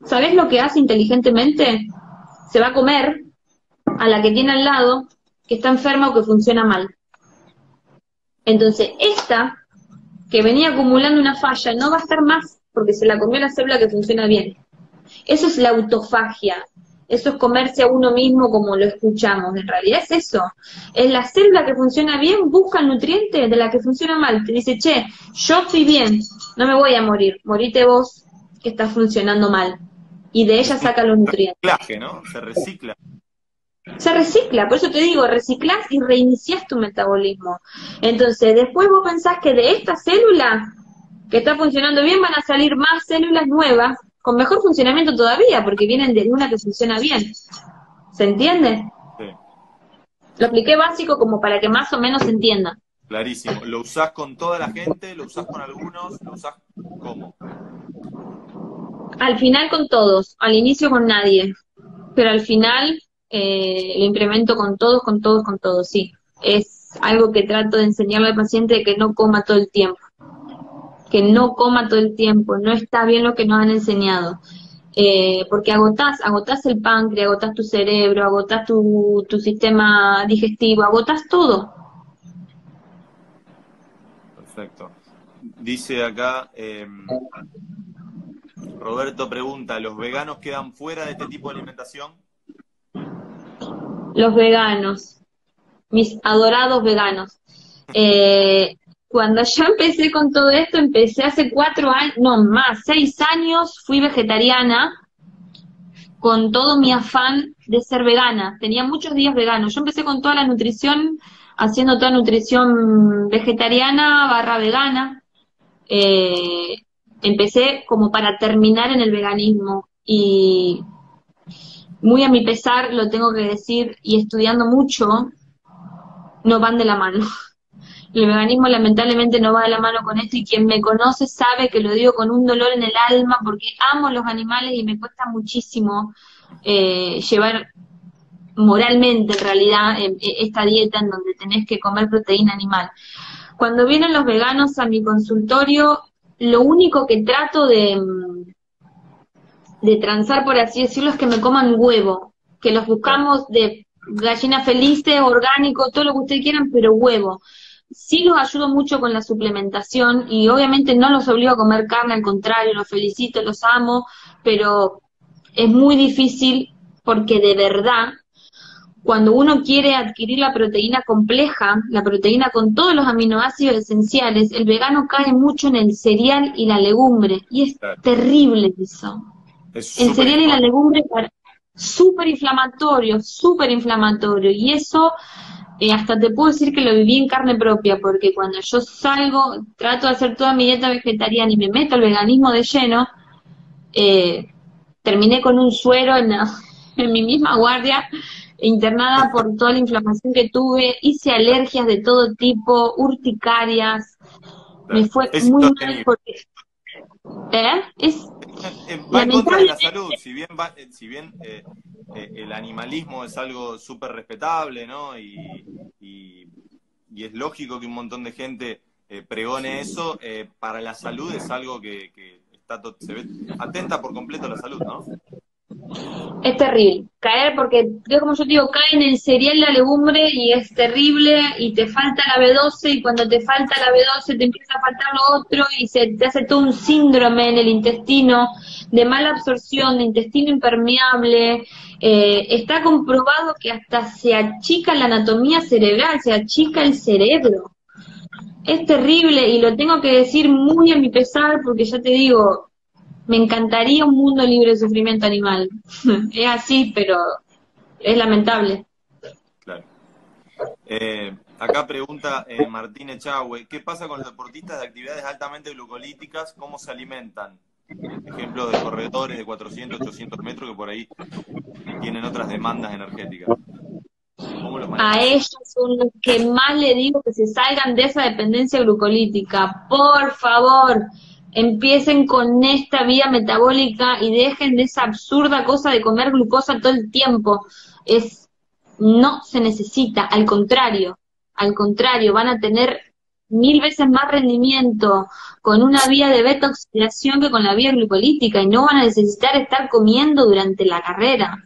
¿sabés lo que hace inteligentemente? Se va a comer a la que tiene al lado, que está enferma o que funciona mal. Entonces, esta, que venía acumulando una falla, no va a estar más, porque se la comió la célula que funciona bien. Eso es la autofagia. Eso es comerse a uno mismo como lo escuchamos. En realidad es eso. Es la célula que funciona bien, busca el nutriente de la que funciona mal. Te dice, che, yo estoy bien, no me voy a morir. Morite vos, que estás funcionando mal. Y de ella saca los nutrientes. Reciclaje, ¿no? Se recicla. Se recicla, por eso te digo, reciclás y reiniciás tu metabolismo. Entonces, después vos pensás que de esta célula que está funcionando bien van a salir más células nuevas con mejor funcionamiento todavía, porque vienen de una que funciona bien. ¿Se entiende? Sí. Lo expliqué básico como para que más o menos se entienda. Clarísimo. ¿Lo usás con toda la gente? ¿Lo usás con algunos? ¿Lo usás cómo? Al final con todos, al inicio con nadie, pero al final lo implemento con todos, con todos, con todos, sí. Es algo que trato de enseñarle al paciente que no coma todo el tiempo. Que no coma todo el tiempo, no está bien lo que nos han enseñado, porque agotás el páncreas, agotás tu cerebro, agotás tu sistema digestivo, agotás todo. Perfecto. Dice acá, Roberto pregunta, ¿los veganos quedan fuera de este tipo de alimentación? Los veganos, mis adorados veganos. Cuando yo empecé con todo esto, empecé hace 4 años, no más, 6 años, fui vegetariana con todo mi afán de ser vegana. Tenía muchos días veganos. Yo empecé con toda la nutrición, haciendo toda nutrición vegetariana / vegana. Empecé como para terminar en el veganismo y muy a mi pesar, lo tengo que decir, y estudiando mucho, no van de la mano. El veganismo lamentablemente no va de la mano con esto y quien me conoce sabe que lo digo con un dolor en el alma porque amo los animales y me cuesta muchísimo llevar moralmente en realidad esta dieta en donde tenés que comer proteína animal. Cuando vienen los veganos a mi consultorio, lo único que trato de transar, por así decirlo, es que me coman huevo, que los buscamos de gallinas felices, orgánico, todo lo que ustedes quieran, pero huevo. Sí los ayudo mucho con la suplementación y obviamente no los obligo a comer carne, al contrario, los felicito, los amo, pero es muy difícil porque de verdad, cuando uno quiere adquirir la proteína compleja, la proteína con todos los aminoácidos esenciales, el vegano cae mucho en el cereal y la legumbre y es terrible eso. El cereal y la legumbre súper inflamatorio, y eso hasta te puedo decir que lo viví en carne propia, porque cuando yo salgo, trato de hacer toda mi dieta vegetariana y me meto al veganismo de lleno, eh, terminé con un suero en mi misma guardia, internada por toda la inflamación que tuve, hice alergias de todo tipo, urticarias, me Claro. fue Es muy mal insostenible. porque, es Va en contra de lamentable. la salud, si bien el animalismo es algo súper respetable, ¿no? Y es lógico que un montón de gente pregone eso, para la salud es algo que se ve, atenta por completo a la salud, ¿no? Es terrible, caer porque, yo como yo te digo, cae en el cereal la legumbre y es terrible y te falta la B12 y cuando te falta la B12 te empieza a faltar lo otro y se te hace todo un síndrome en el intestino de mala absorción, de intestino impermeable. Está comprobado que hasta se achica la anatomía cerebral, se achica el cerebro. Es terrible y lo tengo que decir muy a mi pesar porque ya te digo, me encantaría un mundo libre de sufrimiento animal. Es así, pero es lamentable. Claro. Acá pregunta Martín Echagüe, ¿qué pasa con los deportistas de actividades altamente glucolíticas? ¿Cómo se alimentan? Ejemplo de corredores de 400, 800 metros que por ahí tienen otras demandas energéticas. ¿Cómo los A manejas? ellos son los que más le digo que se salgan de esa dependencia glucolítica. Por favor, empiecen con esta vía metabólica y dejen de esa absurda cosa de comer glucosa todo el tiempo. No se necesita, al contrario, van a tener 1000 veces más rendimiento con una vía de beta oxidación que con la vía glucolítica y no van a necesitar estar comiendo durante la carrera.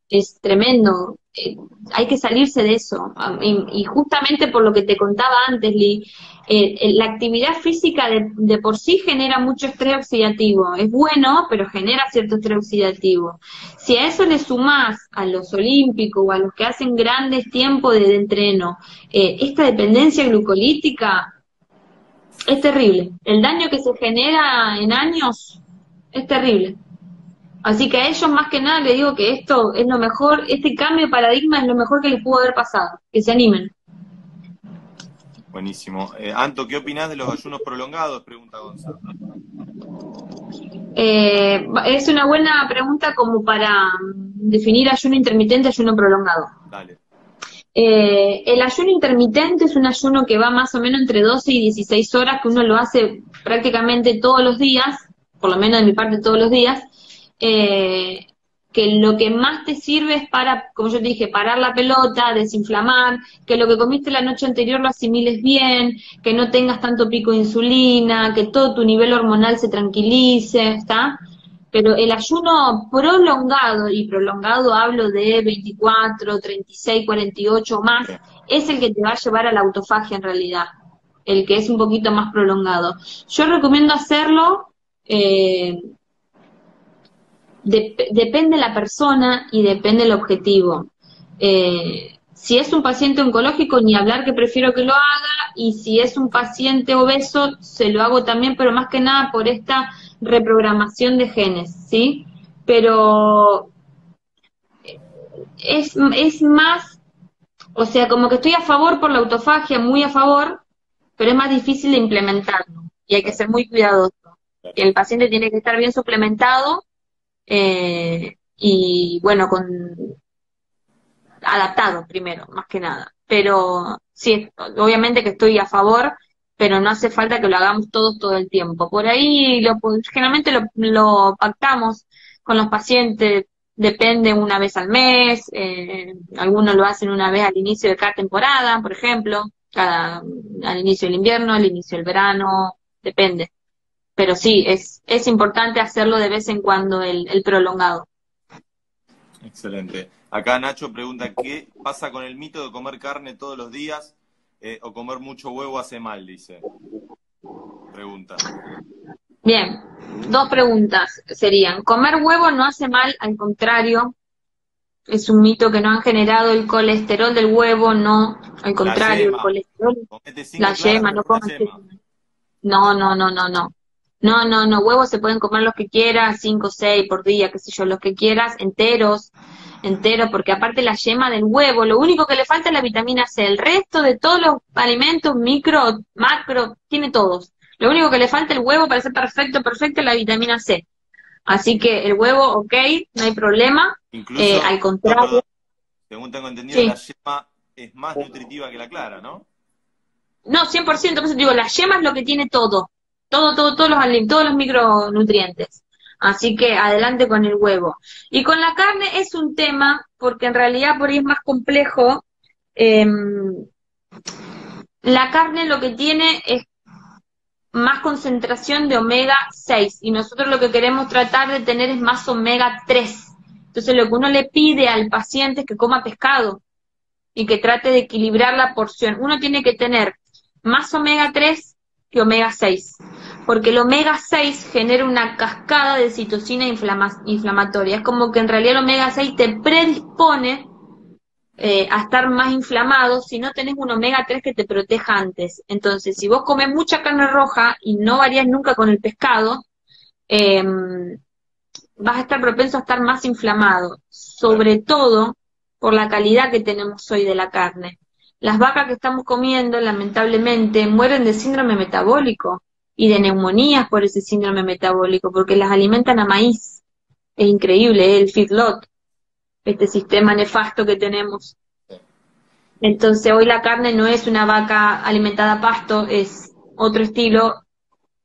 Es tremendo. Hay que salirse de eso. Y justamente por lo que te contaba antes, Lee, la actividad física de por sí genera mucho estrés oxidativo. Es bueno, pero genera cierto estrés oxidativo. Si a eso le sumás a los olímpicos o a los que hacen grandes tiempos de entreno, esta dependencia glucolítica es terrible. El daño que se genera en años es terrible. Así que a ellos más que nada les digo que esto es lo mejor, este cambio de paradigma es lo mejor que les pudo haber pasado, que se animen. Buenísimo. Anto, ¿qué opinás de los ayunos prolongados? Pregunta Gonza. Es una buena pregunta como para definir ayuno intermitente y ayuno prolongado. Dale. El ayuno intermitente es un ayuno que va más o menos entre 12 y 16 horas, que uno lo hace prácticamente todos los días, por lo menos de mi parte todos los días, que lo que más te sirve es para, como yo te dije, parar la pelota, desinflamar, que lo que comiste la noche anterior lo asimiles bien, que no tengas tanto pico de insulina, que todo tu nivel hormonal se tranquilice, ¿está? Pero el ayuno prolongado, y prolongado hablo de 24, 36, 48 más, Sí. es el que te va a llevar a la autofagia en realidad, el que es un poquito más prolongado. Yo recomiendo hacerlo, depende la persona y depende el objetivo. Si es un paciente oncológico, ni hablar que prefiero que lo haga, y si es un paciente obeso, se lo hago también, pero más que nada por esta reprogramación de genes, ¿sí? Pero es más, o sea, como que estoy a favor por la autofagia, muy a favor, pero es más difícil de implementarlo, y hay que Claro, ser muy cuidadoso. claro. El paciente tiene que estar bien suplementado, y bueno, adaptado primero, más que nada. Pero sí, obviamente que estoy a favor, pero no hace falta que lo hagamos todos todo el tiempo. Por ahí generalmente lo pactamos con los pacientes, depende una vez al mes, algunos lo hacen una vez al inicio de cada temporada, por ejemplo, al inicio del invierno, al inicio del verano, depende. Pero sí, es importante hacerlo de vez en cuando el prolongado. Excelente. Acá Nacho pregunta, ¿qué pasa con el mito de comer carne todos los días o comer mucho huevo hace mal? Dice. Pregunta. Bien, dos preguntas serían, ¿comer huevo no hace mal? Al contrario, es un mito que no han generado el colesterol del huevo, no, al La contrario, el yema. colesterol, Comete la 5 claras, yema, pero no la comas. yema. No, no, no, no, no. No, no, no, huevos se pueden comer los que quieras, 5, 6 por día, qué sé yo, los que quieras, enteros. entero, porque aparte la yema del huevo, lo único que le falta es la vitamina C, el resto de todos los alimentos, micro, macro, tiene todos. Lo único que le falta el huevo para ser perfecto, perfecto es la vitamina C. Así que el huevo, ok, no hay problema, Incluso, al contrario. según tengo entendido, la Sí. yema es más nutritiva que la clara, ¿no? No, 100%, por eso te digo, la yema es lo que tiene todo, todos los micronutrientes. Así que adelante con el huevo. Y con la carne es un tema, porque en realidad por ahí es más complejo. La carne lo que tiene es más concentración de omega 6 y nosotros lo que queremos tratar de tener es más omega 3. Entonces lo que uno le pide al paciente es que coma pescado y que trate de equilibrar la porción. Uno tiene que tener más omega 3 que omega 6, porque el omega 6 genera una cascada de citocina inflamatoria. Es como que en realidad el omega 6 te predispone a estar más inflamado si no tenés un omega 3 que te proteja antes. Entonces, si vos comes mucha carne roja y no varías nunca con el pescado, eh, vas a estar propenso a estar más inflamado, Claro. sobre todo por la calidad que tenemos hoy de la carne. Las vacas que estamos comiendo, lamentablemente, mueren de síndrome metabólico y de neumonías por ese síndrome metabólico, porque las alimentan a maíz. Es increíble, el feedlot, este sistema nefasto que tenemos. Entonces hoy la carne no es una vaca alimentada a pasto, es otro estilo,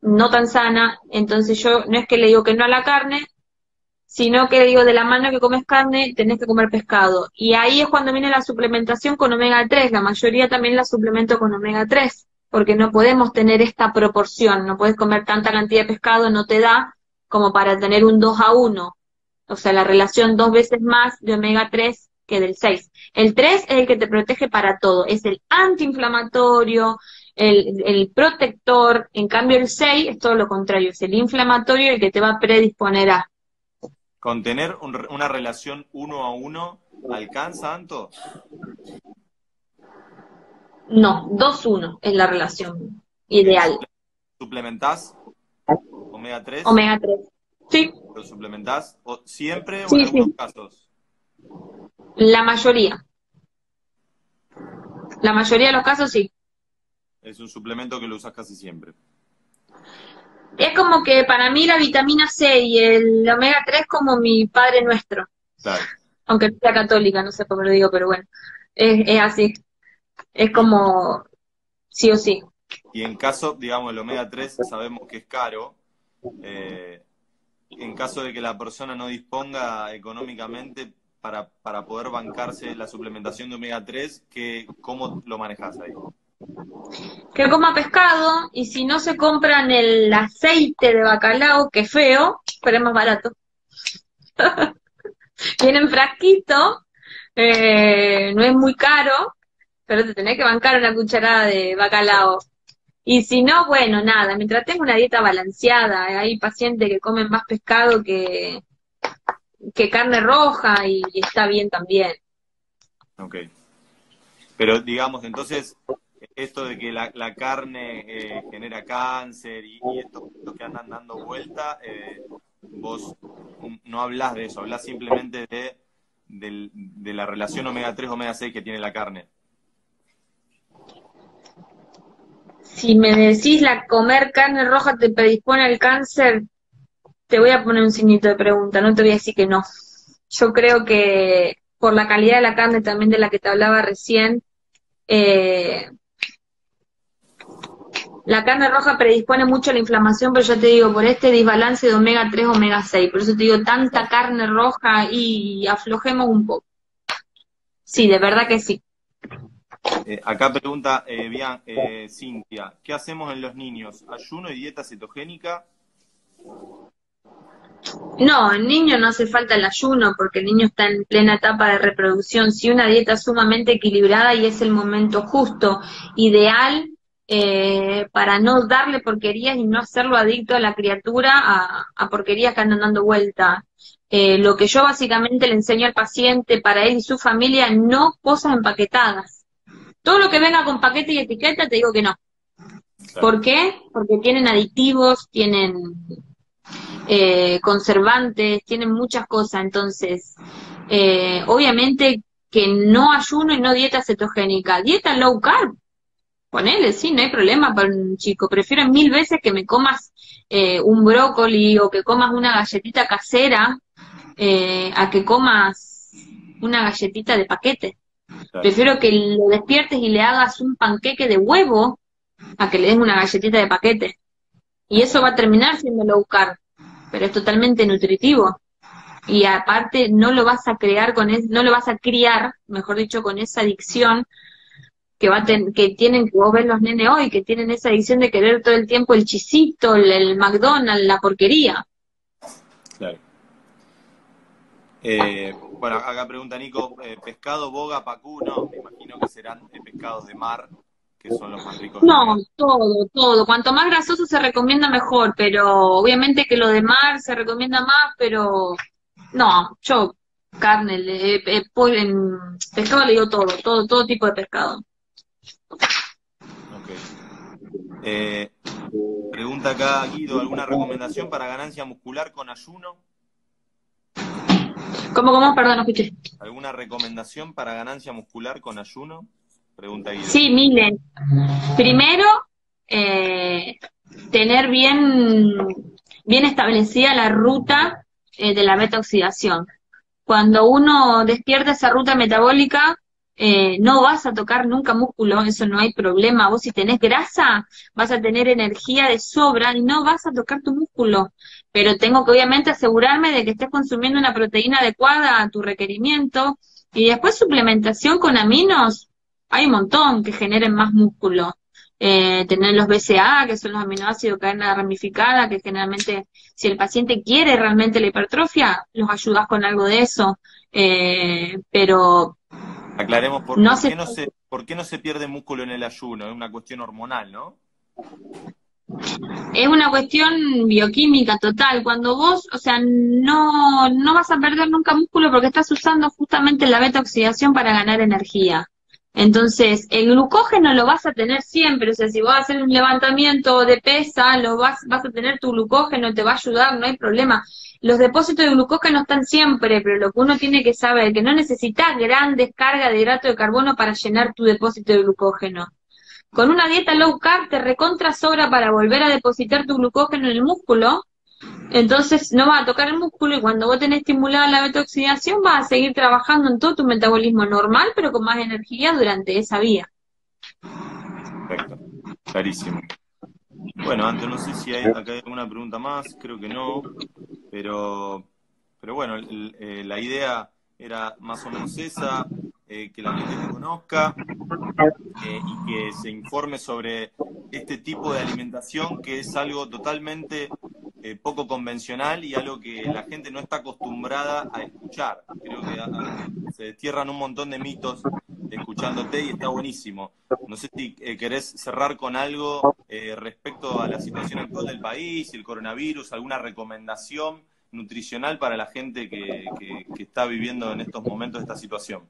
no tan sana. Entonces yo no es que le digo que no a la carne, sino que le digo de la mano que comes carne, tenés que comer pescado. Y ahí es cuando viene la suplementación con omega 3. La mayoría también la suplemento con omega 3, porque no podemos tener esta proporción, no puedes comer tanta cantidad de pescado, no te da como para tener un 2-1. O sea, la relación 2 veces más de omega 3 que del 6. El 3 es el que te protege para todo, es el antiinflamatorio, el protector. En cambio el 6 es todo lo contrario, es el inflamatorio, el que te va a predisponer a. ¿Con tener una relación 1-1 alcanza, Anto? No, 2-1 es la relación Ok. ideal. ¿Suplementás omega 3? Omega 3. Sí, ¿Lo suplementás siempre o en sí, algunos sí. casos? La mayoría. La mayoría de los casos sí. Es un suplemento que lo usas casi siempre. Es como que para mí la vitamina C y el omega 3 como mi padre nuestro. Claro. Aunque no sea católica, no sé por qué lo digo, pero bueno. Es así. Es Y, como sí o sí. y en caso, digamos, el omega 3 sabemos que es caro. eh, en caso de que la persona no disponga económicamente para poder bancarse la suplementación de omega 3, ¿cómo lo manejas ahí? Que coma pescado y si no se compran el aceite de bacalao, que es feo, pero es más barato. Viene en frasquito, no es muy caro, pero te tenés que bancar una cucharada de bacalao. Y si no, bueno, nada, mientras tenga una dieta balanceada, hay pacientes que comen más pescado que carne roja y está bien también. Ok. Pero digamos, entonces, esto de que la carne genera cáncer y estos puntos que andan dando vuelta, vos no hablás de eso, hablás simplemente de la relación omega 3 omega 6 que tiene la carne. Si me decís la comer carne roja te predispone al cáncer, te voy a poner un signito de pregunta, no te voy a decir que no. Yo creo que por la calidad de la carne también de la que te hablaba recién, eh, la carne roja predispone mucho a la inflamación, pero ya te digo, por este desbalance de omega 3, omega 6, por eso te digo, tanta carne roja y aflojemos un poco. Sí, Sí. de verdad que sí. Acá pregunta Cintia, ¿qué hacemos en los niños? ¿Ayuno y dieta cetogénica? No, el niño no hace falta el ayuno porque el niño está en plena etapa de reproducción. Sí, una dieta sumamente equilibrada y es el momento justo, ideal, para no darle porquerías y no hacerlo adicto a la criatura a porquerías que andan dando vuelta. Lo que yo básicamente le enseño al paciente para él y su familia, no cosas empaquetadas. Todo lo que venga con paquete y etiqueta te digo que no. Claro. ¿Por qué? Porque tienen aditivos, tienen conservantes, tienen muchas cosas. Entonces, Obviamente que no ayuno y no dieta cetogénica, dieta low carb, ponele, sí, no hay problema para un chico. Prefiero mil veces que me comas un brócoli o que comas una galletita casera a que comas una galletita de paquete. Claro. Prefiero que lo despiertes y le hagas un panqueque de huevo a que le des una galletita de paquete. Y eso va a terminar siendo low carb, pero es totalmente nutritivo. Y aparte no lo vas a crear no lo vas a criar, mejor dicho, con esa adicción que tienen, que vos ves los nenes hoy, que tienen esa adicción de querer todo el tiempo el chisito, el McDonald's, la porquería. Claro. Bueno, acá pregunta Nico, pescado, boga, pacú, no, me imagino que serán pescados de mar, que son los más ricos en No, omega. todo. Cuanto más grasoso se recomienda mejor, pero obviamente que lo de mar se recomienda más, pero no, yo carne, en pescado le digo todo tipo de pescado. Ok. Pregunta acá Guido, ¿alguna recomendación para ganancia muscular con ayuno? ¿Cómo? Perdón, no escuché. ¿Alguna recomendación para ganancia muscular con ayuno? Pregunta Guido. Sí, miren. Primero, tener bien establecida la ruta de la beta oxidación. Cuando uno despierta esa ruta metabólica, no vas a tocar nunca músculo, eso no hay problema. Vos si tenés grasa, vas a tener energía de sobra y no vas a tocar tu músculo. Pero tengo que obviamente asegurarme de que estés consumiendo una proteína adecuada a tu requerimiento. Y después suplementación con aminos, hay un montón que generen más músculo. Tener los BCA, que son los aminoácidos cadena ramificada, que generalmente si el paciente quiere realmente la hipertrofia, los ayudas con algo de eso. Pero Aclaremos no por qué no se pierde músculo en el ayuno, es una cuestión hormonal, ¿no? es una cuestión bioquímica total. Cuando vos, o sea, no vas a perder nunca músculo porque estás usando justamente la beta oxidación para ganar energía. Entonces, el glucógeno lo vas a tener siempre, o sea, si vas a hacer un levantamiento de pesa, vas a tener tu glucógeno, te va a ayudar, no hay problema. Los depósitos de glucógeno están siempre, pero lo que uno tiene que saber es que no necesitas gran descarga de hidrato de carbono para llenar tu depósito de glucógeno. Con una dieta low carb te recontra sobra para volver a depositar tu glucógeno en el músculo, entonces no vas a tocar el músculo y cuando vos tenés estimulada la beta-oxidación vas a seguir trabajando en todo tu metabolismo normal, pero con más energía durante esa vía. Perfecto, clarísimo. Bueno, antes no sé si acá hay alguna pregunta más, creo que no, pero bueno, la idea era más o menos esa, que la gente te conozca y que se informe sobre este tipo de alimentación que es algo totalmente poco convencional y algo que la gente no está acostumbrada a escuchar. Creo que se destierran un montón de mitos escuchándote y está buenísimo. No sé si querés cerrar con algo respecto a la situación actual del país, el coronavirus, alguna recomendación nutricional para la gente que está viviendo en estos momentos esta situación.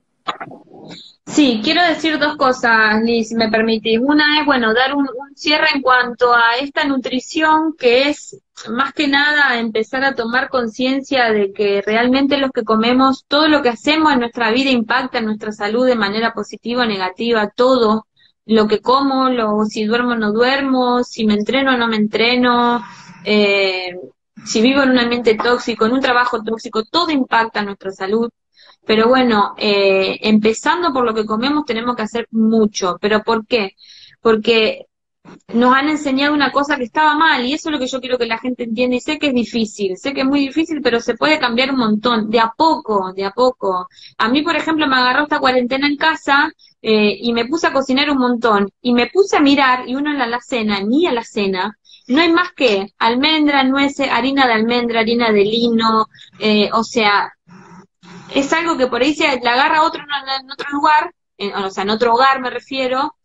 Sí, quiero decir dos cosas, Liz, si me permitís. Una es, bueno, dar un cierre en cuanto a esta nutrición, que es más que nada empezar a tomar conciencia de que realmente los que comemos, todo lo que hacemos en nuestra vida impacta en nuestra salud de manera positiva o negativa, todo. Lo que como, si duermo o no duermo, si me entreno o no me entreno, si vivo en un ambiente tóxico, en un trabajo tóxico, todo impacta en nuestra salud. Pero bueno, empezando por lo que comemos tenemos que hacer mucho. ¿Pero por qué? Porque nos han enseñado una cosa que estaba mal y eso es lo que yo quiero que la gente entienda y sé que es difícil, sé que es muy difícil, pero se puede cambiar un montón, de a poco, de a poco. A mí, por ejemplo, me agarró esta cuarentena en casa y me puse a cocinar un montón y me puse a mirar y uno en la alacena, ni alacena, no hay más que almendra, nueces, harina de almendra, harina de lino, o sea, es algo que por ahí se la agarra otro en otro lugar, o sea, en otro hogar me refiero,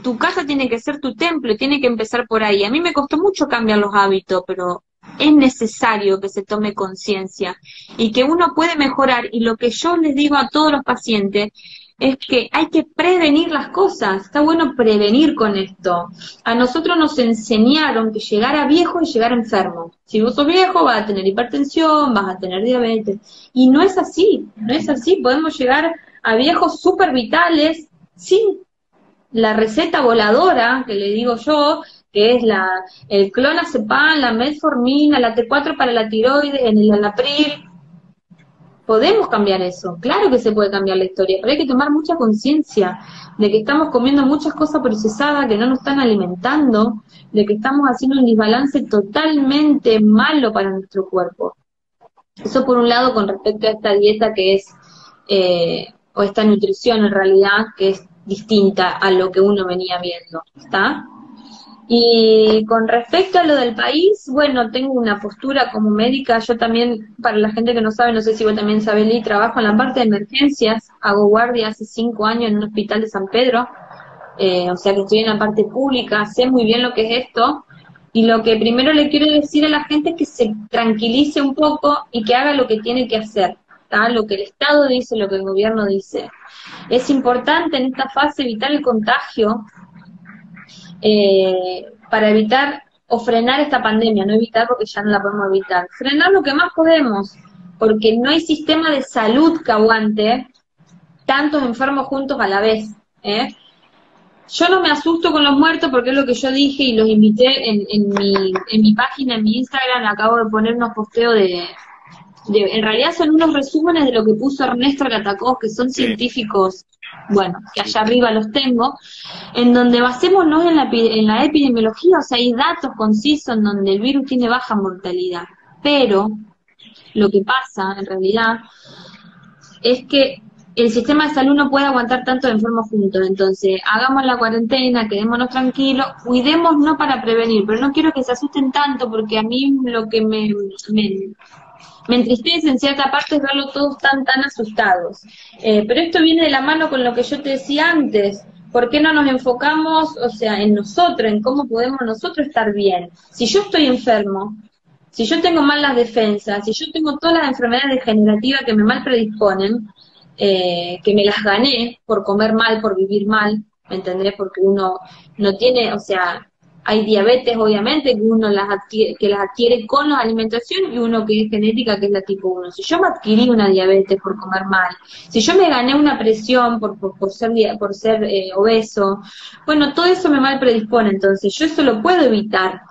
tu casa tiene que ser tu templo, tiene que empezar por ahí. A mí me costó mucho cambiar los hábitos, pero es necesario que se tome conciencia y que uno puede mejorar. Y lo que yo les digo a todos los pacientes, es que hay que prevenir las cosas, está bueno prevenir con esto. A nosotros nos enseñaron que llegar a viejo es llegar enfermo. Si vos sos viejo vas a tener hipertensión, vas a tener diabetes, y no es así, no es así, podemos llegar a viejos súper vitales sin la receta voladora, que le digo yo, que es el clonazepam, la metformina, la T4 para la tiroides, en el Anapril. Podemos cambiar eso, claro que se puede cambiar la historia, pero hay que tomar mucha conciencia de que estamos comiendo muchas cosas procesadas que no nos están alimentando, de que estamos haciendo un desbalance totalmente malo para nuestro cuerpo. Eso por un lado con respecto a esta dieta que es, o esta nutrición en realidad, que es distinta a lo que uno venía viendo, ¿está? Y con respecto a lo del país, bueno, tengo una postura como médica, yo también, para la gente que no sabe, no sé si vos también sabés, Lee, trabajo en la parte de emergencias, hago guardia hace 5 años en un hospital de San Pedro, o sea que estoy en la parte pública, sé muy bien lo que es esto, y lo que primero le quiero decir a la gente es que se tranquilice un poco y que haga lo que tiene que hacer, ¿tá? Lo que el Estado dice, lo que el gobierno dice. Es importante en esta fase evitar el contagio, para evitar o frenar esta pandemia, no evitar porque ya no la podemos evitar, frenar lo que más podemos, porque no hay sistema de salud que aguante tantos enfermos juntos a la vez, ¿eh? Yo no me asusto con los muertos porque es lo que yo dije y los invité en mi página, en mi Instagram, acabo de poner unos posteos en realidad son unos resúmenes de lo que puso Ernesto Gatacós, que son científicos, bueno, que allá arriba los tengo, en donde basémonos en la epidemiología, o sea, hay datos concisos en donde el virus tiene baja mortalidad, pero lo que pasa en realidad es que el sistema de salud no puede aguantar tanto enfermos juntos, entonces hagamos la cuarentena, quedémonos tranquilos, cuidémonos para prevenir, pero no quiero que se asusten tanto porque a mí lo que me entristece en cierta parte es verlos todos tan asustados. Pero esto viene de la mano con lo que yo te decía antes. ¿Por qué no nos enfocamos, o sea, en nosotros, en cómo podemos nosotros estar bien? Si yo estoy enfermo, si yo tengo mal las defensas, si yo tengo todas las enfermedades degenerativas que me mal predisponen, que me las gané por comer mal, por vivir mal, ¿me entendés? Porque uno no tiene, o sea, hay diabetes, obviamente, que uno las adquiere con la alimentación y uno que es genética, que es la tipo 1. Si yo me adquirí una diabetes por comer mal, si yo me gané una presión por ser obeso, bueno, todo eso me mal predispone, entonces yo eso lo puedo evitar.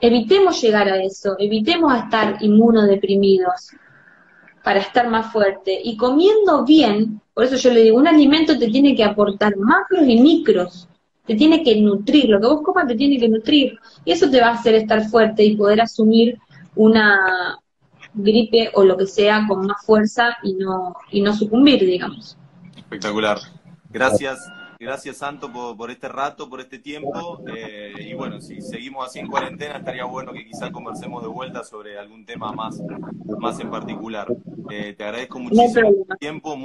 Evitemos llegar a eso, evitemos a estar inmunodeprimidos para estar más fuerte. Y comiendo bien, por eso yo le digo, un alimento te tiene que aportar macros y micros, te tiene que nutrir, lo que vos comas te tiene que nutrir, y eso te va a hacer estar fuerte y poder asumir una gripe o lo que sea con más fuerza y no sucumbir, digamos. Espectacular. Gracias Santo por este rato, por este tiempo, y bueno, si seguimos así en cuarentena estaría bueno que quizá conversemos de vuelta sobre algún tema más en particular. Te agradezco muchísimo el tiempo.